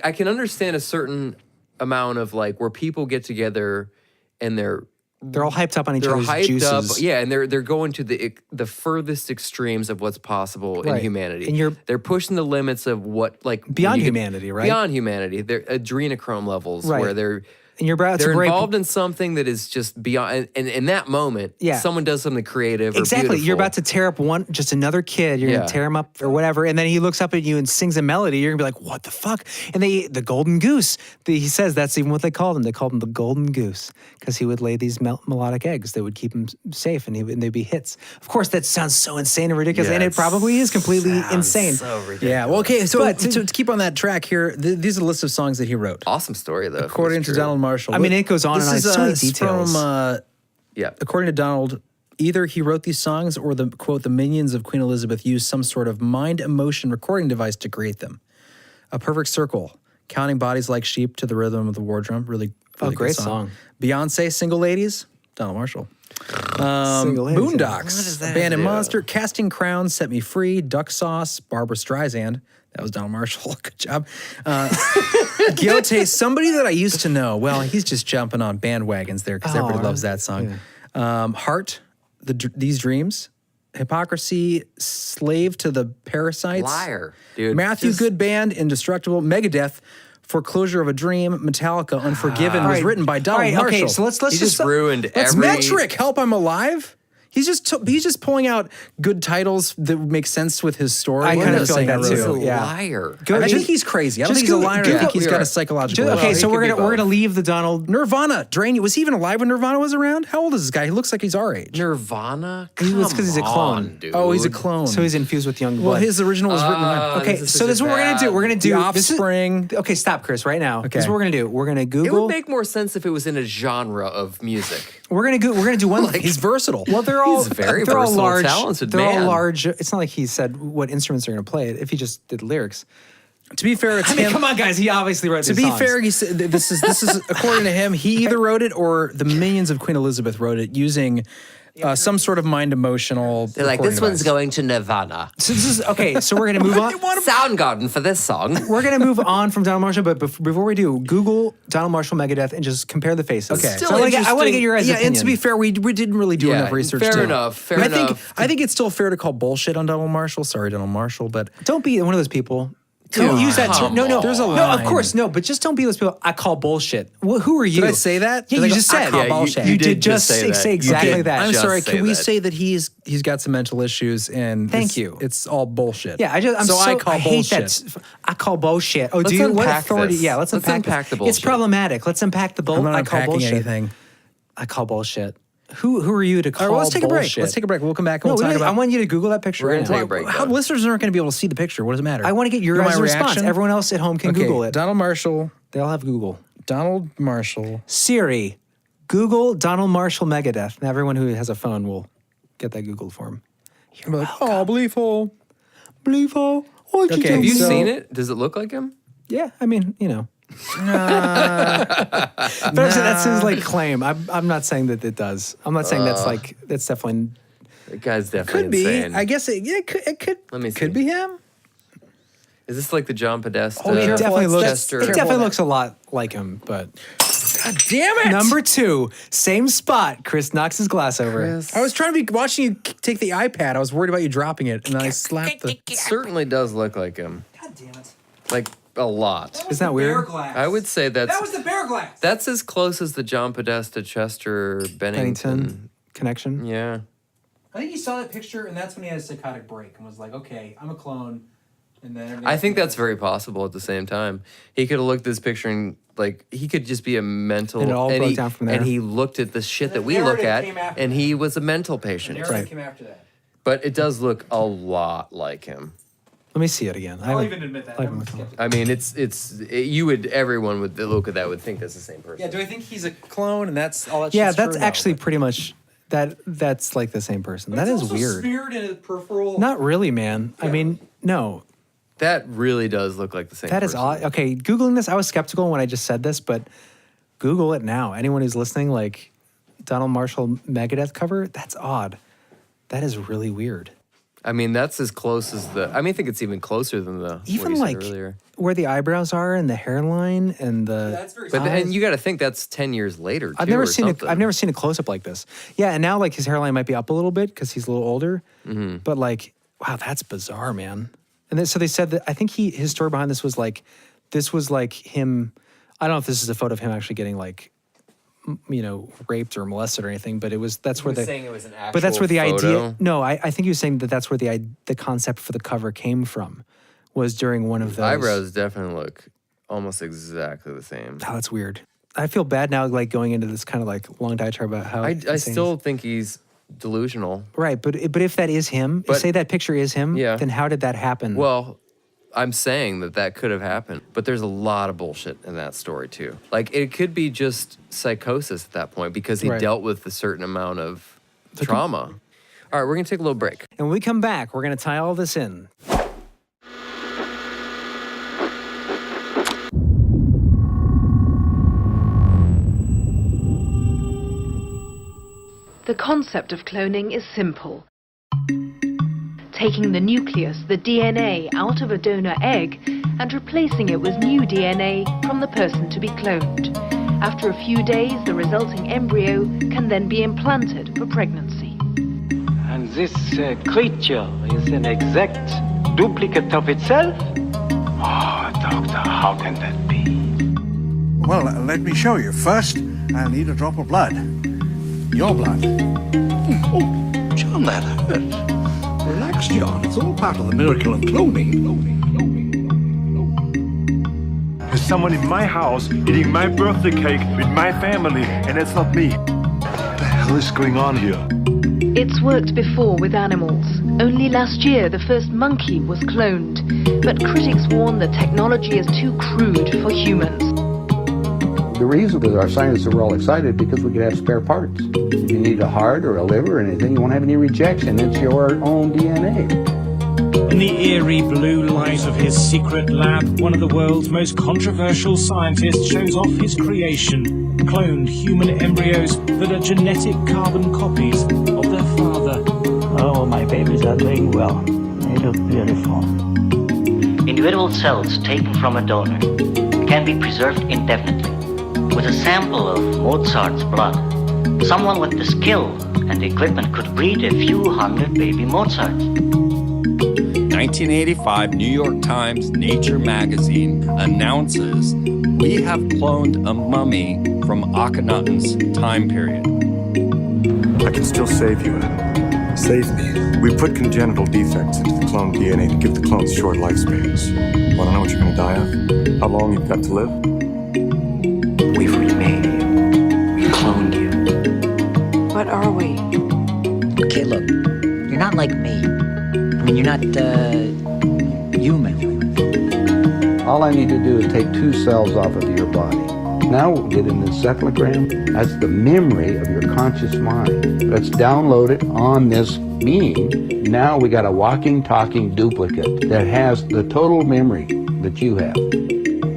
I can understand a certain amount of like where people get together and they're all hyped up on each other's hyped juices. up, yeah, and they're going to the furthest extremes of what's possible in Right. humanity. And they're pushing the limits of what Beyond humanity, right? Beyond humanity, they're adrenochrome levels Right. where they're And you're about to they're break. involved in something that is just beyond. And in that moment, Yeah. someone does something creative. Exactly. Or beautiful. You're about to tear up just another kid. You're Yeah. gonna tear him up or whatever, and then he looks up at you and sings a melody. You're gonna be like, "What the fuck?" And the golden goose. He says that's even what they called him. They called him the golden goose because he would lay these melodic eggs that would keep him safe, and they'd be hits. Of course, that sounds so insane and ridiculous, Yeah, and it probably is completely sounds insane. So ridiculous. Yeah. Well, okay. So But- to keep on that track here, these are the list of songs that he wrote. Awesome story though. if it was According to true. Donald Marshall. I mean, it goes on This and on. is, So many it's details. From, Yeah. according to Donald, either he wrote these songs or the quote, the minions of Queen Elizabeth used some sort of mind emotion recording device to create them. A perfect circle, counting bodies like sheep to the rhythm of the war drum. Really good great song. Beyonce, Single Ladies, Donald Marshall. Single ladies, yeah. Boondocks, Abandoned do? Monster, Casting Crowns, Set Me Free, Duck Sauce, Barbara Streisand. That was Donald Marshall. Good job. Gyote, somebody that I used to know. Well, he's just jumping on bandwagons there because everybody loves that song. Heart, These Dreams, Hypocrisy, Slave to the Parasites. Liar, dude. Matthew Just- Good Band, Indestructible, Megadeth, Foreclosure of a Dream, Metallica, Unforgiven was written by Donald Marshall. Okay, so let's He just ruined That's every. metric. Help, I'm Alive. He's just pulling out good titles that would make sense with his story. I I'm kinda not feel like saying that I too. He's wrote a it. Yeah. liar. I think he's crazy. I don't think he's a liar. I think he's got a psychological. Okay, Well, so he we're could gonna be we're both. gonna leave the Donald. Nirvana, Drain You. Was he even alive when Nirvana was around? How old is this guy? He looks like he's our age. Nirvana. He was 'cause he's a Come clone. on, dude. Oh, he's a clone. So he's infused with young blood. well, his original was written. Okay, This is so this is what we're gonna do. We're gonna do The this is- Offspring. Okay, stop, Chris, right now. This is Okay. what we're gonna do. We're gonna It Google. would make more sense if it was in a genre of music. We're gonna do one. He's versatile. well, they're all He's very they're all versatile, large. talented they're all man. large. It's not like he said what instruments are gonna play it. If he just did lyrics. To be fair, it's I mean, him. come on, guys. He obviously wrote. To these be songs. fair, he said this is according to him. He either wrote it or the minions of Queen Elizabeth wrote it using some sort of mind emotional. They're like, recording this one's device. going to Nirvana. So this is okay. So we're gonna move on. Soundgarden for this song. We're gonna move on from Donald Marshall, but before we do, Google Donald Marshall Megadeth and just compare the faces. Okay. So Still I want to get interesting. your guys' Yeah, opinion. and to be fair, we didn't really do Yeah, enough research. fair too. enough, fair And enough. I think it's still fair to call bullshit on Donald Marshall. Sorry, Donald Marshall, but Don't be one of those people. Come Don't use that term. on. No, There's a no. Of line. course, no. But just don't be those people. I call bullshit. Well, who are you? did I say that? Yeah, Did I you go, just I said. call Yeah, bullshit. You did just say that. say You exactly did. that. I'm Just sorry. say Can we that. say that he's got some mental issues and Thank you. It's all bullshit. Yeah, I'm so I call hate bullshit. that. I call bullshit. Oh, Let's do you? What unpack authority? this. Yeah, let's unpack the It's bullshit. problematic. Let's unpack the I'm bullshit. not I call unpacking bullshit. anything. I call bullshit. Who are you to call All right, well, let's take a break. bullshit? Let's take a break. We'll come back and No, we'll talk really, about. I want you to Google that picture. We're right gonna now. take a break. How listeners aren't going to be able to see the picture. What does it matter? I want to get your You know guys' my response. reaction? Everyone else at home can Okay, Google it. Donald Marshall. They all have Google. Donald Marshall. Siri, Google Donald Marshall Megadeth. Now everyone who has a phone will get that Googled for him. I'm like, oh, Bleeful. Bleevo, what Okay, Have you So- seen it? Does it look like him? Yeah, I mean, you know. But I'm saying that's his like claim. I'm not saying that it does. I'm not saying that's definitely. The guy's definitely Could be. insane. I guess it could. Let me see. Could be him. Is this like the John Podesta? Oh, It careful, definitely it's looks. Chester? It definitely Careful. looks a lot like him. But God damn it! number 2, same spot. Chris knocks his glass over. I was trying to be watching you take the iPad. I was worried about you dropping it, and then I slapped the. It certainly does look like him. God damn it! Like a lot. Isn't that weird? I would say that's the bear glass. that's as close as the John Podesta Chester Bennington. Bennington connection. Yeah. I think he saw that picture, and that's when he had a psychotic break and was like, "Okay, I'm a clone." And then I think that's very possible at the same time. He could have looked at this picture and like he could just be a mental And it all broke he, down from there. And he looked at the shit The that we look narrative at came after and that. he was a mental patient. narrative came after that. But it does look a lot like him. Let me see it again. I'll even admit that. I'm skeptical. I mean, everyone would look at that would think that's the same person. Yeah, do I think he's a clone and that's all that Yeah, shit's that's true? No, actually but- pretty much that's like the same person. But That it's is also weird. Smeared in a peripheral. Not really, man. I mean, no. That really does look like the same That is person. odd. Okay, Googling this, I was skeptical when I just said this, but Google it now. Anyone who's listening, like Donald Marshall Megadeth cover, that's odd. That is really weird. I mean, that's as close as I think it's even closer than the Even what you like said earlier. where the eyebrows are and the hairline and the. But then you got to think that's 10 years later. Too, I've never or seen something. I've never seen a close up like this. Yeah, and now like his hairline might be up a little bit because he's a little older. Mm-hmm. But like, wow, that's bizarre, man. And then, so they said that I think his story behind this was like him. I don't know if this is a photo of him actually getting like, raped or molested or anything. But that's where saying it was an actual But that's where the photo? idea. No, I think he was saying that that's where the concept for the cover came from. Was during one of those. Eyebrows definitely look almost exactly the same. Oh, that's weird. I feel bad now, like going into this kind of like long diatribe about how I insane still think he's delusional. right. But if that is him, But- say that picture is him, Yeah. then how did that happen? Well, I'm saying that could have happened, but there's a lot of bullshit in that story too. Like it could be just psychosis at that point because he Right. dealt with a certain amount of trauma. All right, we're gonna take a little break. and when we come back, we're gonna tie all this in. The concept of cloning is simple. Taking the nucleus, the DNA, out of a donor egg and replacing it with new DNA from the person to be cloned. After a few days, the resulting embryo can then be implanted for pregnancy. And this creature is an exact duplicate of itself? Oh, Doctor, how can that be? Well, let me show you. First, I'll need a drop of blood. Your blood. Oh, John, that hurt. Relax, John. It's all part of the miracle of cloning. There's someone in my house eating my birthday cake with my family, and it's not me. What the hell is going on here? It's worked before with animals. Only last year, the first monkey was cloned. But critics warn the technology is too crude for humans. The reason that our scientists are all excited because we could have spare parts. If you need a heart or a liver or anything, you won't have any rejection. It's your own DNA. In the eerie blue light of his secret lab, one of the world's most controversial scientists shows off his creation, cloned human embryos that are genetic carbon copies of their father. Oh, my babies are doing well. They look beautiful. Individual cells taken from a donor can be preserved indefinitely. With a sample of Mozart's blood, someone with the skill and equipment could breed a few hundred baby Mozarts. 1985 New York Times Nature magazine announces we have cloned a mummy from Akhenaten's time period. I can still save you, Adam. Save me. We put congenital defects into the clone DNA to give the clones short lifespans. Want to know what you're going to die of? How long you've got to live? We've remade you. We cloned you. What are we? Okay, look, you're not like me. I mean, you're not, human. All I need to do is take 2 cells off of your body. Now we'll get an encephalogram. That's the memory of your conscious mind. Let's download it on this being. Now we got a walking, talking duplicate that has the total memory that you have.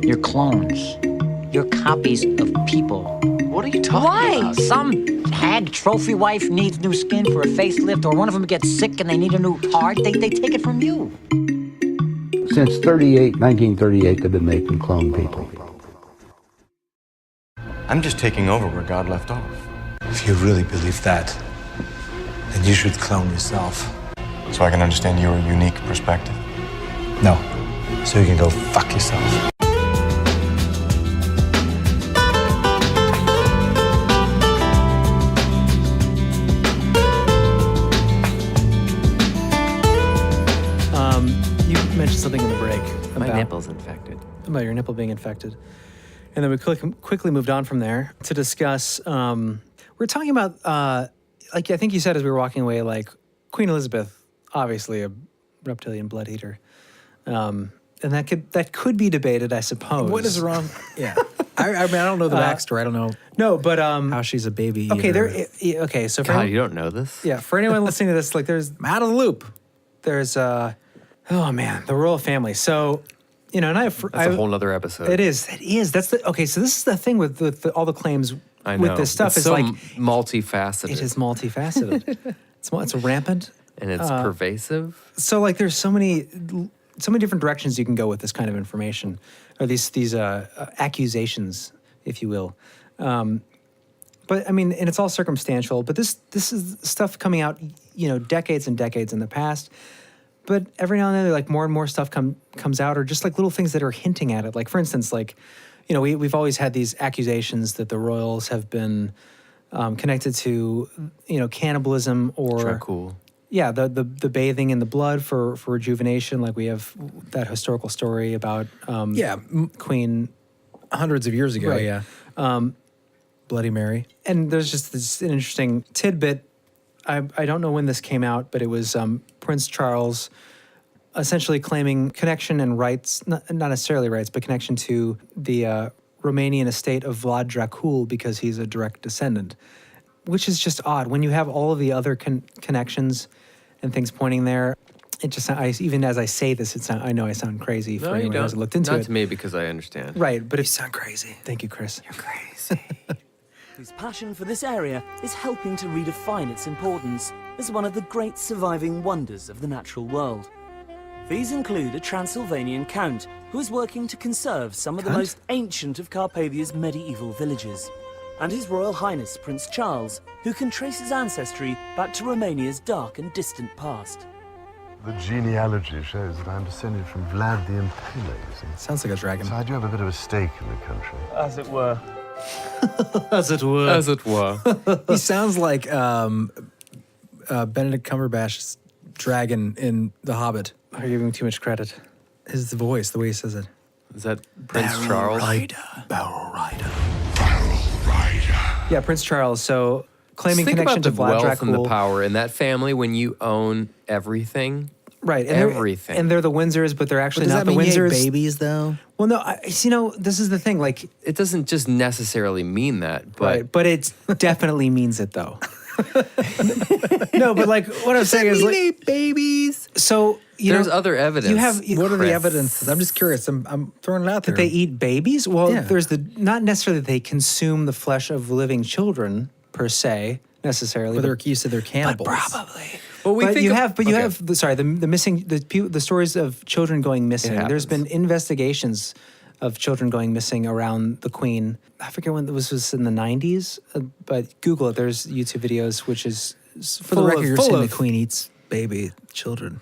You're clones. You're copies of people. What are you talking about? Some hag trophy wife needs new skin for a facelift, or one of them gets sick and they need a new heart. They take it from you. Since 1938, they've been making clone people. I'm just taking over where God left off. If you really believe that, then you should clone yourself. So I can understand your unique perspective. No. So you can go fuck yourself. You mentioned something in the break My about nipple's infected. your nipple being infected. And then we quickly moved on from there to discuss, we're talking about, like I think you said as we were walking away, like Queen Elizabeth, obviously a reptilian blood eater. And that could be debated, I suppose. What is wrong? Yeah. I mean, I don't know the backstory. I don't know. No, but how she's a baby. Okay, eater. okay. So for God, you don't know this? Yeah, for anyone listening to this, like I'm out of the loop. There's oh man, the royal family. So, and That's a whole nother episode. It is. That's the okay. So this is the thing with all the claims I know. with this stuff it's is so like multifaceted. it is multifaceted. It's rampant. And it's pervasive. So like there's so many different directions you can go with this kind of information, or these accusations, if you will. But I mean, and it's all circumstantial. But this is stuff coming out, decades and decades in the past. But every now and then, like more and more stuff comes out, or just like little things that are hinting at it. Like for instance, like we've always had these accusations that the royals have been connected to cannibalism or Dracul. Yeah, the bathing in the blood for rejuvenation. Like we have that historical story about Queen hundreds of years ago. Right. Yeah. Bloody Mary. And there's just this interesting tidbit. I don't know when this came out, but it was Prince Charles essentially claiming connection and rights, not necessarily rights, but connection to the Romanian estate of Vlad Dracul because he's a direct descendant, which is just odd. When you have all of the other connections and things pointing there, it just, even as I say this, I know I sound crazy for anyone who hasn't looked into it. Not to me, because I understand. Right, but You sound crazy. Thank you, Chris. You're crazy. Whose passion for this area is helping to redefine its importance as one of the great surviving wonders of the natural world. These include a Transylvanian count who is working to conserve some of the most ancient of Carpathia's medieval villages, and His Royal Highness Prince Charles, who can trace his ancestry back to Romania's dark and distant past. The genealogy shows that I'm descended from Vlad the Impaler. Sounds like a dragon. So I do have a bit of a stake in the country. As it were. As it were. As it were. He sounds like Benedict Cumberbatch's dragon in The Hobbit. Are you giving him too much credit? His voice, the way he says it. Is that Prince Charles? Barrel Rider. Yeah, Prince Charles. So claiming Think connection about to the Vlad wealth and the Dracul. power in that family when you own everything. Right, and everything. And they're the Windsors, but they're actually But does not that the mean he had Windsors. babies, though. Well, no, this is the thing. Like, it doesn't just necessarily mean that, but right, but it definitely means it, though. No, but like what I'm saying is, like, babies. So there's other evidence. You have What are the Chris. evidence? I'm just curious. I'm throwing it out there. That That they eat babies? Well, Yeah. there's not necessarily that they consume the flesh of living children per se, necessarily. But they're accused of they're cannibals. probably. But we think you of- have, okay. the missing, the stories of children going missing. There's happens. been investigations of children going missing around the Queen. I forget when this was in the 90s, but Google it. There's YouTube videos, which is For the record, you're saying the Queen eats baby children.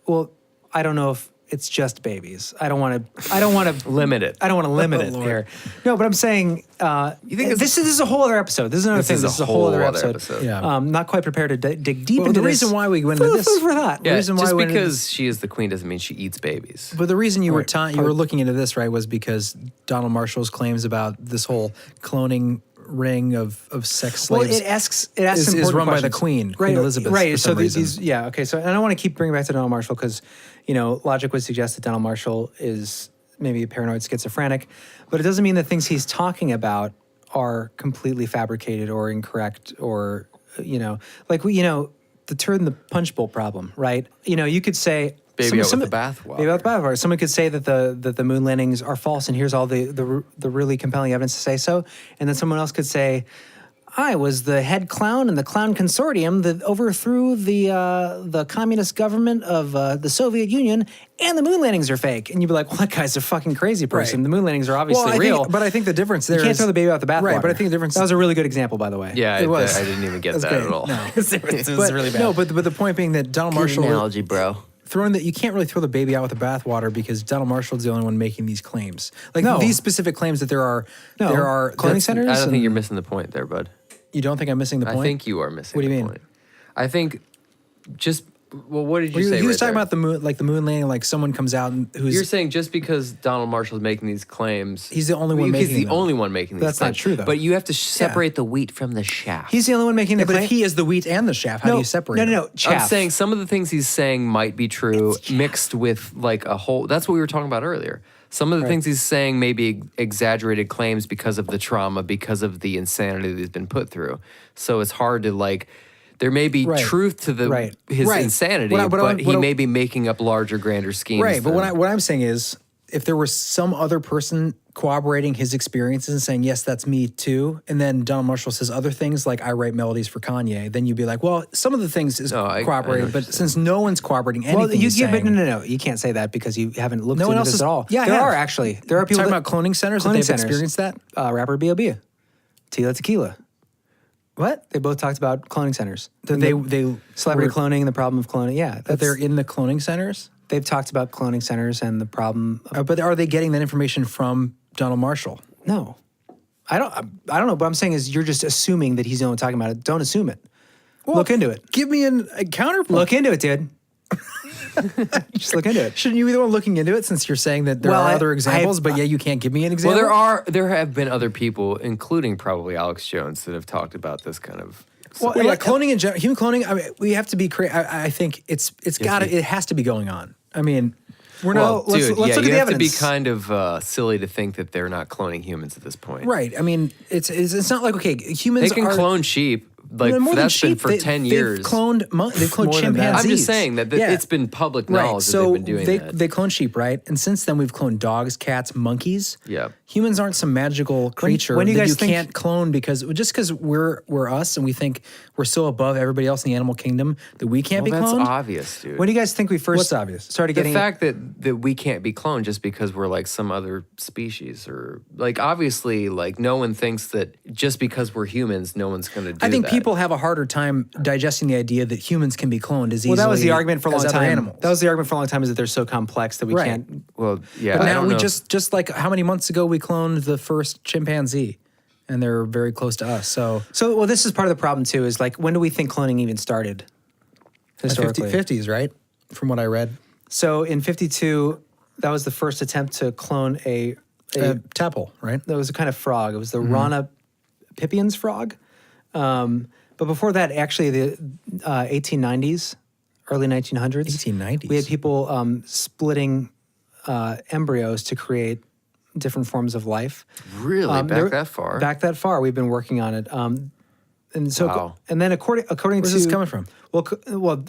Well, I don't know if it's just babies. I don't want to limit it. I don't want to limit it Lord. here. No, but I'm saying You think this is a whole other episode. This is another This thing. is This is a a whole other whole other episode. episode. Yeah. Not quite prepared to dig deep Well, into the this. reason why we went into this for that. Yeah, reason why just we went into because she is the queen doesn't mean she eats babies. But the reason you Right. you were looking into this, right, was because Donald Marshall's claims about this whole cloning ring of sex Well, slaves. it asks is important run by the questions. Queen, Right, Elizabeth. right. For So some reason. these, yeah, okay. So, and I don't want to keep bringing back to Donald Marshall because, logic would suggest that Donald Marshall is maybe a paranoid schizophrenic, but it doesn't mean the things he's talking about are completely fabricated or incorrect or, the turd in the punch bowl problem, right? You could say. Baby out with the bathwater. Baby out with the bathwater. Someone could say that the moon landings are false, and here's all the really compelling evidence to say so. And then someone else could say, I was the head clown in the clown consortium that overthrew the communist government of the Soviet Union, and the moon landings are fake. And you'd be like, well, that guy's a fucking crazy person. Right. The moon landings are obviously Well, I real. think- but I think the difference there you can't is- throw the baby out the bathwater. Right, but I think the difference- That was a really good example, by the way. Yeah, It was. I didn't even get That's that great. at all. No. It was really bad. No, but the point being that Donald Good Marshall analogy, bro. you can't really throw the baby out with the bathwater because Donald Marshall's the only one making these claims. Like No. these specific claims that there are cloning That's- centers. I don't think and- you're missing the point there, bud. You don't think I'm missing the point? I think you are missing What do you the mean? point. I think what did you Well, say? he was right talking there? about the moon landing, like someone comes out and who's You're saying just because Donald Marshall's making these claims, He's the only one making He's the them. only one making these That's not claims. true, though. But you have to separate the wheat from the chaff. He's the only one making the but claim. if he is the wheat and the chaff, how do you separate? No. them? Chaff. I'm saying some of the things he's saying might be true, mixed with like a whole. That's what we were talking about earlier. Some of the things he's saying may be exaggerated claims because of the trauma, because of the insanity that he's been put through. So it's hard to like. There may be Right. truth to the Right. his Right. insanity, What I- but what he I- may be making up larger, grander schemes. Right, but than- what I'm saying is if there was some other person corroborating his experiences and saying, yes, that's me too, and then Donald Marshall says other things like I write melodies for Kanye, then you'd be like, well, some of the things is corroborated, but since no one's corroborating anything, but no, you can't say that because you haven't looked into this at all. Yeah, there are actually. There are people talking about cloning centers that they've experienced that. Rapper B.O.B. Tila Tequila. What? They both talked about cloning centers. They celebrity cloning and the problem of cloning. Yeah, that they're in the cloning centers. They've talked about cloning centers and the problem. But are they getting that information from Donald Marshall? No, I don't know. But I'm saying is you're just assuming that he's the one talking about it. Don't assume it. Well, look into it. Give me a counterpoint. Look into it, dude. Just look into it. Shouldn't you be the one looking into it since you're saying that there are other examples, but you can't give me an example? Well, there have been other people, including probably Alex Jones, that have talked about this kind of. Well, cloning in general, human cloning. I mean, we have to be creative. I think it has to be going on. I mean, we're not. Let's look at the evidence. You have to be kind of silly to think that they're not cloning humans at this point. Right. I mean, it's not like humans. They can clone sheep. Like that's been for 10 years. They've cloned chimpanzees. I'm just saying that it's been public knowledge that they've been doing that. They clone sheep, right? And since then we've cloned dogs, cats, monkeys. Yeah. Humans aren't some magical creature when you that guys you think, can't clone because we're us and we think we're so above everybody else in the animal kingdom that we can't be cloned. That's obvious, dude. When do you guys think we first What's obvious? started getting the fact that we can't be cloned just because we're like some other species or like obviously like no one thinks that just because we're humans no one's going to do that. I think people have a harder time digesting the idea that humans can be cloned as easily. Well, that was the argument for a long time. Animals. That was the argument for a long time is that they're so complex that we can't. Well, yeah. But now we just like how many months ago we cloned the first chimpanzee, and they're very close to us. So well, this is part of the problem too. Is like when do we think cloning even started? Historically, 50s, right? From what I read. So in 52, that was the first attempt to clone a tadpole, right? That was a kind of frog. It was the Rana pipiens frog. But before that, actually, the 1890s, early 1900s. 1890s. We had people splitting embryos to create different forms of life. Really? Back that far? Back that far. We've been working on it. And so, and then according Where's to... this coming from? Well,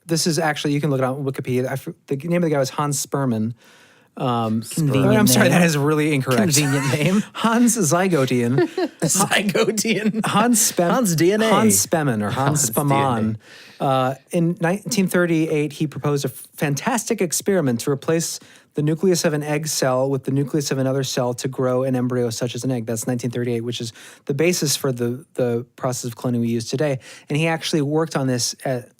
this is actually, you can look it on Wikipedia. The name of the guy was Hans Sperman. I'm sorry, that is really incorrect. Convenient name. Hans Zygotian. Zygotian. Hans DNA. Hans Spemann or Hans Spemann. In 1938, he proposed a fantastic experiment to replace the nucleus of an egg cell with the nucleus of another cell to grow an embryo such as an egg. That's 1938, which is the basis for the process of cloning we use today. And he actually worked on this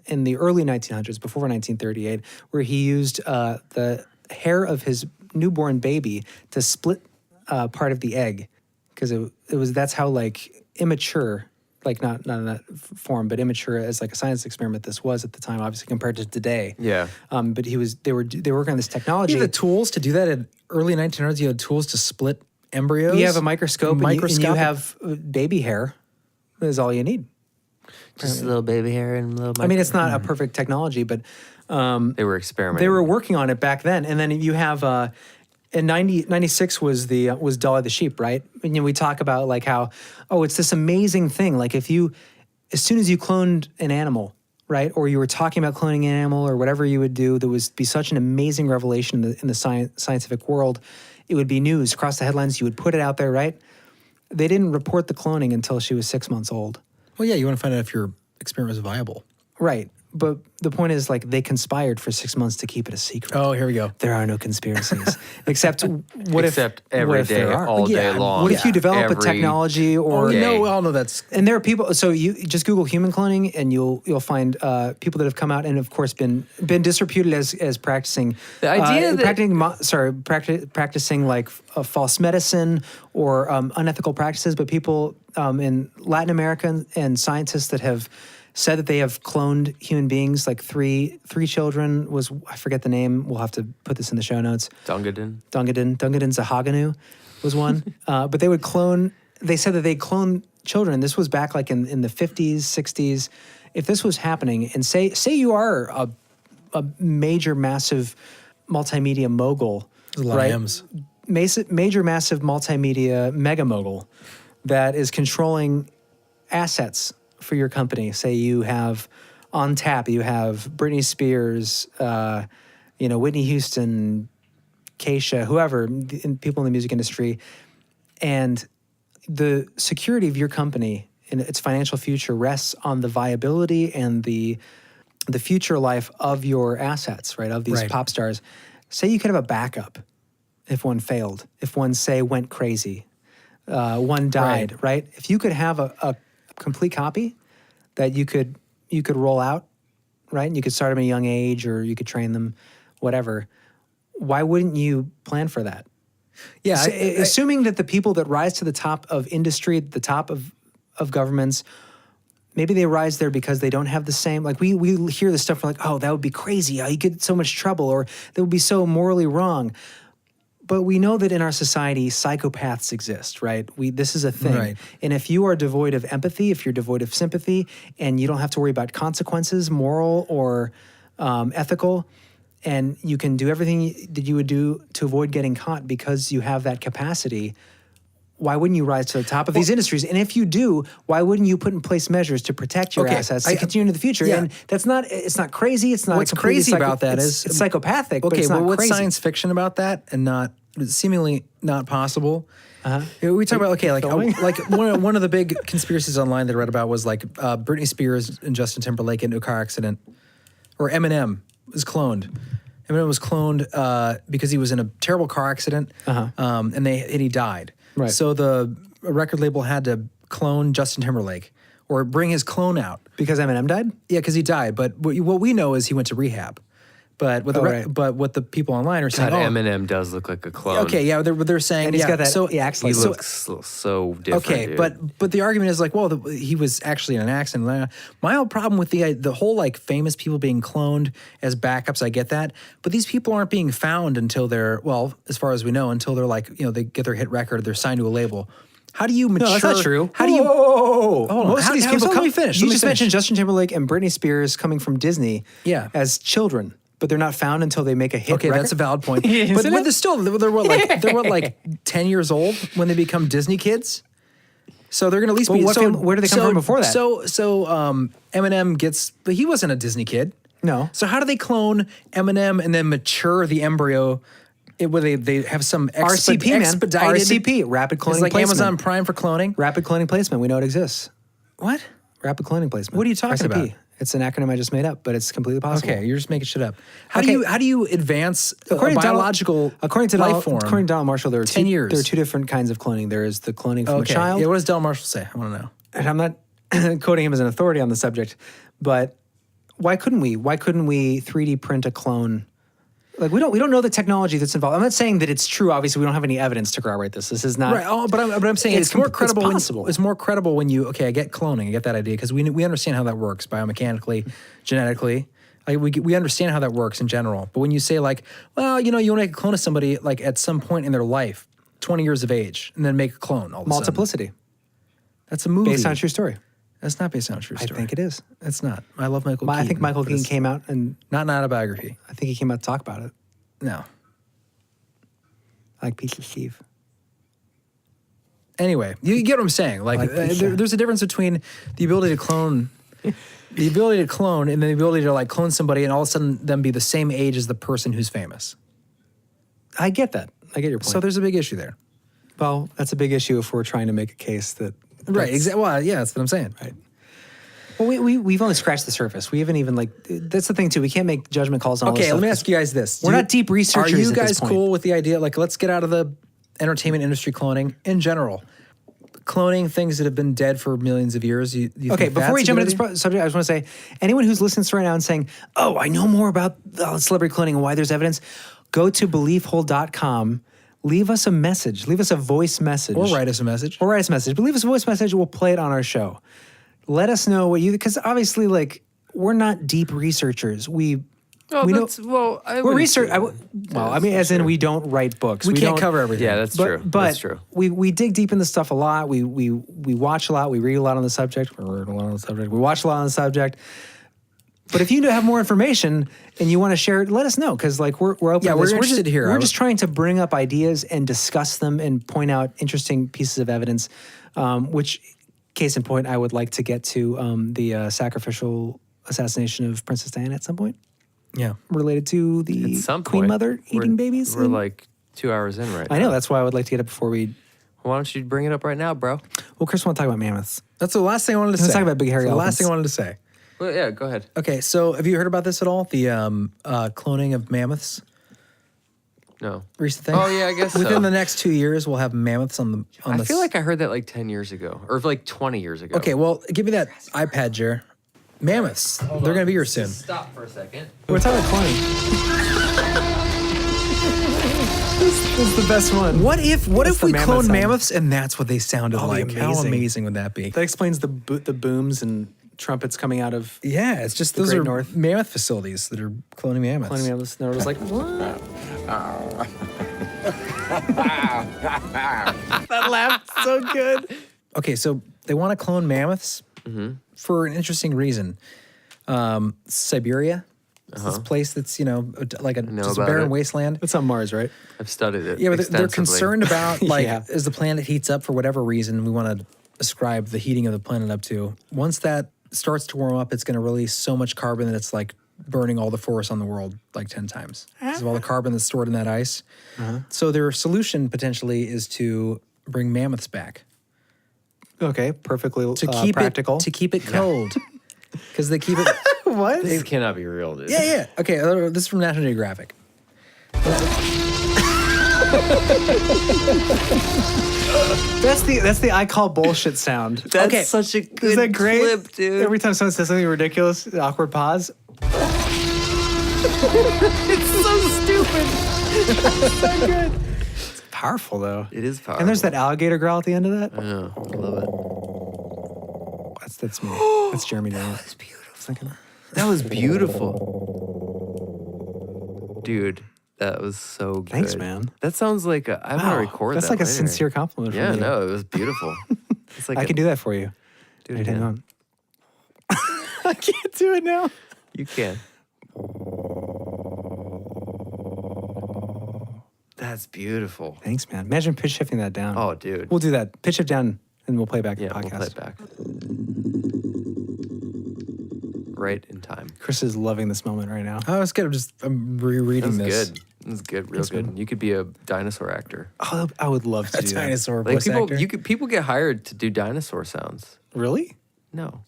in the early 1900s, before 1938, where he used the hair of his newborn baby to split part of the egg, because that's how like immature, like not in that form, but immature as like a science experiment this was at the time, obviously compared to today. Yeah. But they were working on this technology. You had the tools to do that in early 1900s. You had tools to split embryos. You have a microscope, and you have baby hair. Is all you need. Just a little baby hair and a little. I mean, it's not a perfect technology, but they were experimenting. They were working on it back then, and then you have in 96 was Dolly the sheep, right? And we talk about like how it's this amazing thing. Like as soon as you cloned an animal, right, or you were talking about cloning an animal or whatever you would do, there would be such an amazing revelation in the scientific world. It would be news across the headlines. You would put it out there, right? They didn't report the cloning until she was 6 months old. Well, yeah, you want to find out if your experiment was viable. Right. But the point is, like, they conspired for 6 months to keep it a secret. Oh, here we go. There are no conspiracies. Except every day, all day long. What if you develop a technology or... we all know that's... And there are people... So you just Google human cloning and you'll find people that have come out and, of course, been disreputed as practicing... The idea that... Practicing, like, false medicine or unethical practices, but people in Latin America and scientists that have... said that they have cloned human beings, like three children I forget the name. We'll have to put this in the show notes. Dungadin Zahaganu was one. But they would clone, they said that they clone children. This was back like in the 50s, 60s. If this was happening, and say you are a major, massive multimedia mogul, right? Major, massive multimedia mega mogul that is controlling assets for your company. Say you have on tap, you have Britney Spears, Whitney Houston, Acacia, whoever, people in the music industry, and the security of your company and its financial future rests on the viability and the future life of your assets, right? Of these pop stars. Say you could have a backup if one failed, if one, say, went crazy, one died, right? If you could have a complete copy that you could roll out, right? And you could start them at a young age, or you could train them, whatever. Why wouldn't you plan for that? Yeah, assuming that the people that rise to the top of industry, the top of governments, maybe they rise there because they don't have the same, like we hear this stuff, we're like, oh, that would be crazy. Oh, you get so much trouble, or that would be so morally wrong. But we know that in our society, psychopaths exist, right? This is a thing. Right. And if you are devoid of empathy, if you're devoid of sympathy, and you don't have to worry about consequences, moral or ethical, and you can do everything that you would do to avoid getting caught because you have that capacity, why wouldn't you rise to the top of these industries? And if you do, why wouldn't you put in place measures to protect your assets to continue into the future? Yeah. And it's not crazy. It's not what's crazy about that is it's psychopathic. Okay, but it's not what's crazy. science fiction about that and not seemingly not possible? We talk about one of the big conspiracies online that I read about was like Britney Spears and Justin Timberlake into a car accident, or Eminem was cloned. Eminem was cloned because he was in a terrible car accident, and he died. Right. So the record label had to clone Justin Timberlake or bring his clone out. Because Eminem died? Yeah, because he died. But what we know is he went to rehab. But but what the people online are saying, Eminem does look like a clone. Okay, yeah, they're saying, and he's got that. So he acts he like looks so different. Okay, dude. but the argument is like, well, he was actually in an accident. My whole problem with the whole like famous people being cloned as backups, I get that, but these people aren't being found until they're, well, as far as we know, until they're like, they get their hit record, they're signed to a label. How do you mature? No, that's not true. How do you? Hold on. Most of these people let come. me finish. You just mentioned Justin Timberlake and Britney Spears coming from Disney, as children. But they're not found until they make a hit record? That's a valid point. But they're still, they're what, 10 years old when they become Disney kids? So they're going to at least be... where do they come from before that? So Eminem gets... But he wasn't a Disney kid. No. So how do they clone Eminem and then mature the embryo? Where they have some RCP, expedited... RCP, rapid cloning it's like placement. Amazon Prime for cloning? Rapid cloning placement. We know it exists. What? Rapid cloning placement. What are you talking about? It's an acronym I just made up, but it's completely possible. Okay, you're just making shit up. How do you advance according a biological life form? According to Donald Marshall, there are 10 years. There are two different kinds of cloning. There is the cloning from a child. Yeah, what does Donald Marshall say? I want to know. And I'm not quoting him as an authority on the subject, but why couldn't we? Why couldn't we 3D print a clone? Like we don't know the technology that's involved. I'm not saying that it's true. Obviously, we don't have any evidence to corroborate this. This is not right. But I'm saying it's more credible. Possible. It's more credible when you. Okay, I get cloning. I get that idea because we understand how that works biomechanically, genetically. Like we understand how that works in general. But when you say like, well, you want to make a clone of somebody like at some point in their life, 20 years of age, and then make a clone all of a sudden. Multiplicity. That's a movie based on a true story. That's not based on a true story. I think it is. It's not. I love Michael Keaton. I think Michael Keaton came out and not an autobiography. I think he came out to talk about it. No. I like Peach of Steve. Anyway, you get what I'm saying. Like there's a difference between the ability to clone, and then the ability to like clone somebody and all of a sudden them be the same age as the person who's famous. I get that. I get your point. So there's a big issue there. Well, that's a big issue if we're trying to make a case that... Right, exactly. Well, yeah, that's what I'm saying. Right. Well, we've only scratched the surface. We haven't even that's the thing too. We can't make judgment calls on all this stuff. Okay, let me ask you guys this. We're not deep researchers. Are you guys cool with the idea, like let's get out of the entertainment industry cloning in general? Cloning things that have been dead for millions of years. You okay, before we jump into this subject, I just want to say, anyone who's listening to right now and saying, oh, I know more about celebrity cloning and why there's evidence, go to beliefhole.com. Leave us a message. Leave us a voice message. Or write us a message. But leave us a voice message. We'll play it on our show. Let us know what because obviously, we're not deep researchers. We're research. As in, we don't write books. We can't cover everything. Yeah, that's true. But that's true. We dig deep into stuff a lot. We watch a lot. We read a lot on the subject. We read a lot on the subject. We watch a lot on the subject. But if you have more information and you want to share it, let us know because we're open. Yeah, to we're this. interested here. We're just trying to bring up ideas and discuss them and point out interesting pieces of evidence. Which, case in point, I would like to get to the sacrificial assassination of Princess Diana at some point. Yeah, related to the Queen Mother eating babies. We're 2 hours in right now. I know. That's why I would like to get it before we. Why don't you bring it up right now, bro? Well, Chris, want to talk about mammoths. That's the last thing I wanted to say. Let's talk about big hairy The elephants. last thing I wanted to say. Well, yeah, go ahead. Okay, so have you heard about this at all? The cloning of mammoths? No. Recent thing? Oh, yeah, I guess Within so. the next 2 years, we'll have mammoths on the. I feel like I heard that like 10 years ago, or like 20 years ago. Okay, well, give me that iPad, Jer. Mammoths. They're going to be here soon. Stop for a second. We're talking about cloning. This is the best one. What if That's the we mammoth cloned sound. mammoths and that's what they sounded Oh, like? How amazing. amazing would that be? That explains the booms and trumpets coming out of. Yeah, it's just the those Great are North. mammoth facilities that are cloning mammoths. Cloning mammoths. And everyone's like, what? That laughed so good. Okay, so they want to clone mammoths for an interesting reason. Siberia, it's this place that's like just a about barren it. wasteland. It's on Mars, right? I've studied it. Yeah, but they're extensively. concerned about like Yeah. as the planet heats up for whatever reason, we want to ascribe the heating of the planet up to. Once that starts to warm up, it's going to release so much carbon that it's like burning all the forests on the world like 10 times because of all the carbon that's stored in that ice. So their solution potentially is to bring mammoths back Okay, perfectly to keep practical. it cold because they keep it. What? This cannot be real, dude. Yeah. Okay, this is from National Geographic. That's the I call bullshit sound. That's Okay. such a good Is that great? clip, dude. Every time someone says something ridiculous, awkward pause. It's so stupid. So good. It's powerful though. It is powerful. And there's that alligator growl at the end of that. I know. I love it. That's me. That's Jeremy doing it. That's beautiful. That was beautiful. Dude, that was so good. Thanks, man. That sounds like I'm going to record That's that like a later. sincere compliment Yeah, from you. no, it was beautiful. It's like I can do that for you. Do it Wait, hang again. on. I can't do it now. You can. That's beautiful. Thanks, man. Imagine pitch shifting that down. Oh, dude. We'll do that. Pitch it down and we'll play back the Yeah, podcast. we'll play it back. Right in time. Chris is loving this moment right now. Oh, it's good. I'm rereading That was this. good. It was good, real Thanks, good. man. You could be a dinosaur actor. Oh, I would love to A do that. dinosaur Like voice people, actor. people get hired to do dinosaur sounds. Really? No.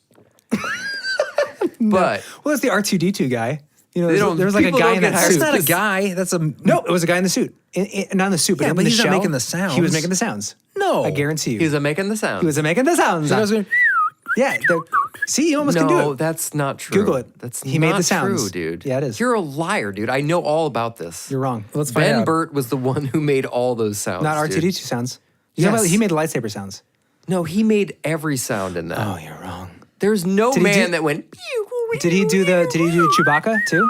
But Well, that's the R2D2 guy. You know, They don't- there was like a people guy don't in get that hired suit. That's not a guy. That's a No, it was a guy in the suit. Not in the suit, but Yeah, in but the he's not shell. making the He was sounds. making the sounds. No. I guarantee you. he was making the sound. He was making the sounds. So I was going, Yeah. See, you almost can do No, it. that's not true. Google it. That's He not made the sounds. true, dude. Yeah, it is. You're a liar, dude. I know all about this. You're wrong. let's find Ben out. Burt was the one who made all those sounds. Not dude. R2D2 sounds. Yes. He made lightsaber sounds. No, he made every sound in that. Oh, you're wrong. There's no Did he man do- that went. Did he do Chewbacca too?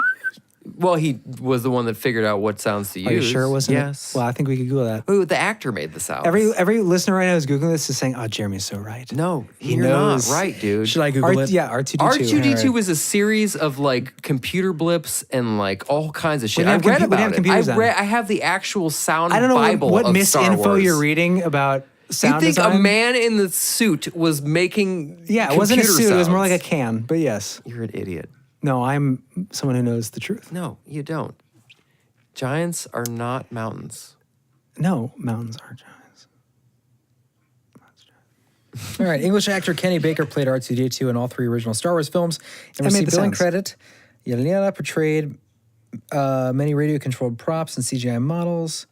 Well, he was the one that figured out what sounds to use. Are you sure it wasn't? Yes. Well, I think we could Google that. Ooh, the actor made the sounds. Every listener right now who's Googling this is saying, oh, Jeremy's so right. No, He you're knows. not right, dude. Should I Google it? Yeah, R2D2. R2D2 All right. was a series of like computer blips and like all kinds of shit. We I didn't have read we didn't have about it. computers then. I have the actual sound I don't know Bible what of Star misinfo Wars. you're reading about You sound think design. a man in the suit was making Yeah, it wasn't a computer suit. It was more like a sounds? can. But yes. You're an idiot. No, I'm someone who knows the truth. No, you don't. Giants are not mountains. No, mountains are giants. All right, English actor Kenny Baker played R2D2 in all 3 original Star Wars films and I made received the billing sounds. credit. Yelena portrayed many radio-controlled props and CGI models.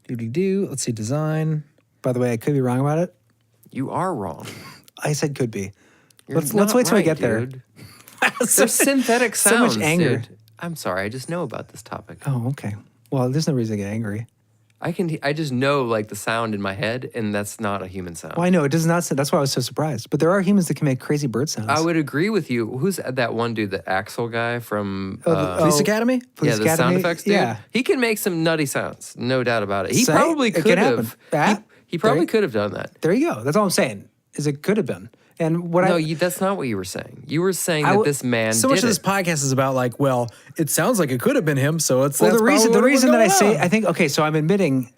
Let's see, design. By the way, I could be wrong about it. You are wrong. I said could be. You're Let's not wait till we right, get there. dude. They're synthetic So sounds. much anger. Dude. I'm sorry. I just know about this topic. Oh, okay. Well, there's no reason to get angry. I just know like the sound in my head, and that's not a human sound. Well, I know it does not. That's why I was so surprised. But there are humans that can make crazy bird sounds. I would agree with you. Who's that one dude, the Axel guy from Police Academy? Police yeah, the sound Academy? effects dude? Yeah. He can make some nutty sounds, no doubt about it. He Say, probably it can could happen. have. He probably There- could have done that. There you go. That's all I'm saying. Is it could have been. And what No, that's not what you were saying. You were saying that this man So did much of it. this podcast is about like, well, it sounds like it could have been him, so it's well, that's the reason probably what was that I going say on. I think okay. So I'm admitting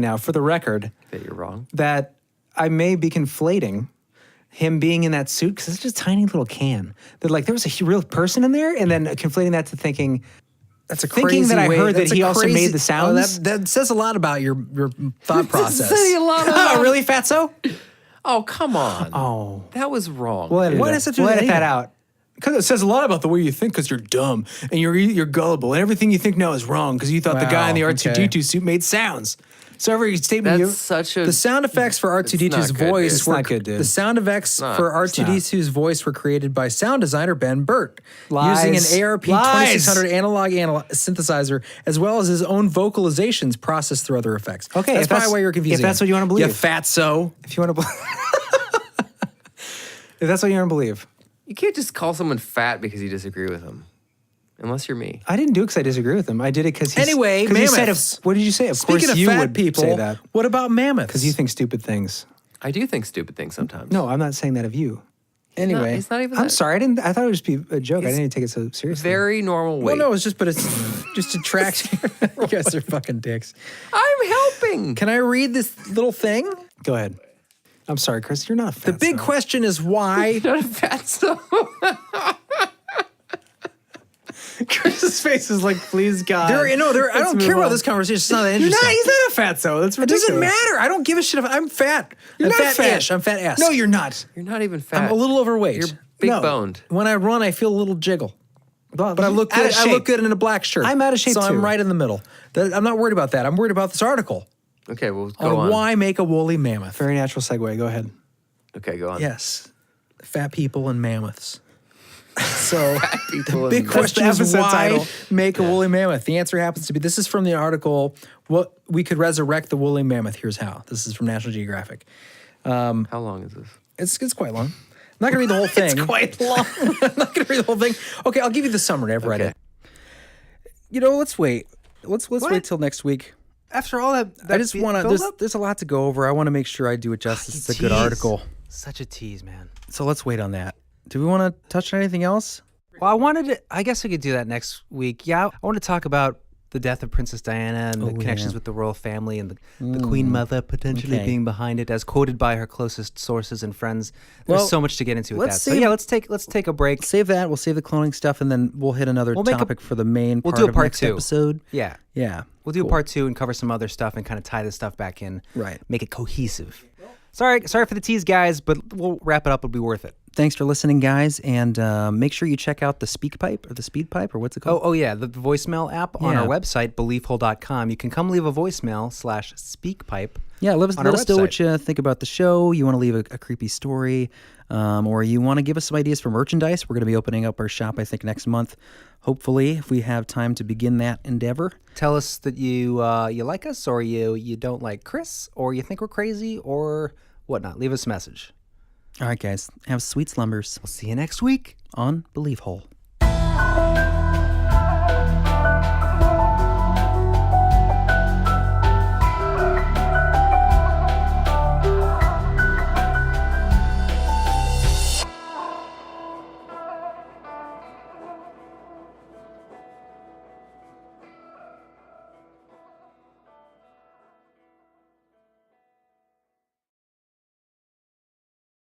now for the record that you're wrong. That I may be conflating him being in that suit because it's just a tiny little can. That like there was a real person in there, and then conflating that to thinking That's a Thinking crazy that I way. heard that That's a he also crazy- made the sounds. that says a lot about your thought process. Say a lot about- Really, Fatso? Oh, come on. Oh. That was wrong. We'll edit, What it. does it do We'll with edit that anything? out. Because it says a lot about the way you think because you're dumb and you're gullible and everything you think now is wrong because you thought the guy in the Wow, R2D2 suit made sounds. So every statement That's such a... The sound effects for R2D2's It's not good, voice dude. It's were not good, dude. The sound effects not. for It's not. R2D2's voice were created by sound designer Ben Burt Lies. using an ARP Lies. 2600 analog synthesizer as well as his own vocalizations processed through other effects. Okay, that's if probably that's- why you're confusing. if that's what you wanna believe. You fatso. If you want to if that's what you want to believe. You can't just call someone fat because you disagree with them. Unless you're me. I didn't do it because I disagree with him. I did it because Anyway, he said, mammoths. what did you say? Of Speaking course of you fat would people, say that. what about mammoths? Because you think stupid things. I do think stupid things sometimes. No, I'm not saying that of you. Anyway, It's not even I'm that. sorry. I thought it would just be a joke. I didn't even take it so seriously. Very normal well, weight. no, it's just to track. You guys are fucking dicks. I'm helping. Can I read this little thing? Go ahead. I'm sorry, Chris. You're not a fat The big question is why. Not a fat so. Chris's face is like, please God. I don't care about this conversation. It's not that He's interesting. not a fatso. That's It ridiculous. doesn't matter. I don't give a shit if I'm fat. You're I'm not fat-ish. fat. I'm fat-ass. No, you're not. You're not even fat. I'm a little overweight. You're big boned. When I run, I feel a little jiggle. But I look good. I look good in a black shirt. I'm out of shape so too. I'm right in the middle. I'm not worried about that. I'm worried about this article Okay, well, go on on. why make a woolly mammoth. Very natural segue. Go ahead. Okay, go on. Yes, fat people and mammoths. So people the big and- question That's the is episode why title. make a woolly mammoth? The answer happens to be this is from the article. What we could resurrect the woolly mammoth. Here's how. This is from National Geographic. How long is this? It's quite long. I'm not gonna read the whole thing. It's quite long. I'm not gonna read the whole thing. Okay, I'll give you the summary. I've read Okay. it. You know, let's wait. Let's wait till next week. After all that, I just want to. There's a lot to go over. I want to make sure I do it justice. It's a good article. Such a tease, man. So let's wait on that. Do we want to touch on anything else? Well, I guess we could do that next week. Yeah, I want to talk about the death of Princess Diana and the connections with the royal family and the Queen Mother potentially being behind it, as quoted by her closest sources and friends. There's Well, so much to get into with that. let's So save- yeah, let's take a break. Save that. We'll save the cloning stuff, and then we'll hit another We'll make a- topic for the main. We'll part do a of part next 2 episode. Yeah, Yeah. we'll do Cool. a part 2 and cover some other stuff and kind of tie this stuff back in. Right. Make it cohesive. Sorry for the tease, guys, but we'll wrap it up. It'll be worth it. Thanks for listening, guys, and make sure you check out the Speak Pipe or the Speed Pipe or what's it called? Oh yeah, the voicemail app on Yeah. our website, beliefhole.com. You can come leave a voicemail /speakpipe. Yeah, let us on our know what website. you think about the show. You want to leave a creepy story, or you want to give us some ideas for merchandise. We're going to be opening up our shop, I think, next month. Hopefully, if we have time to begin that endeavor. Tell us that you like us, or you don't like Chris, or you think we're crazy, or whatnot. Leave us a message. All right, guys. Have sweet slumbers. We'll see you next week on Belief Hole.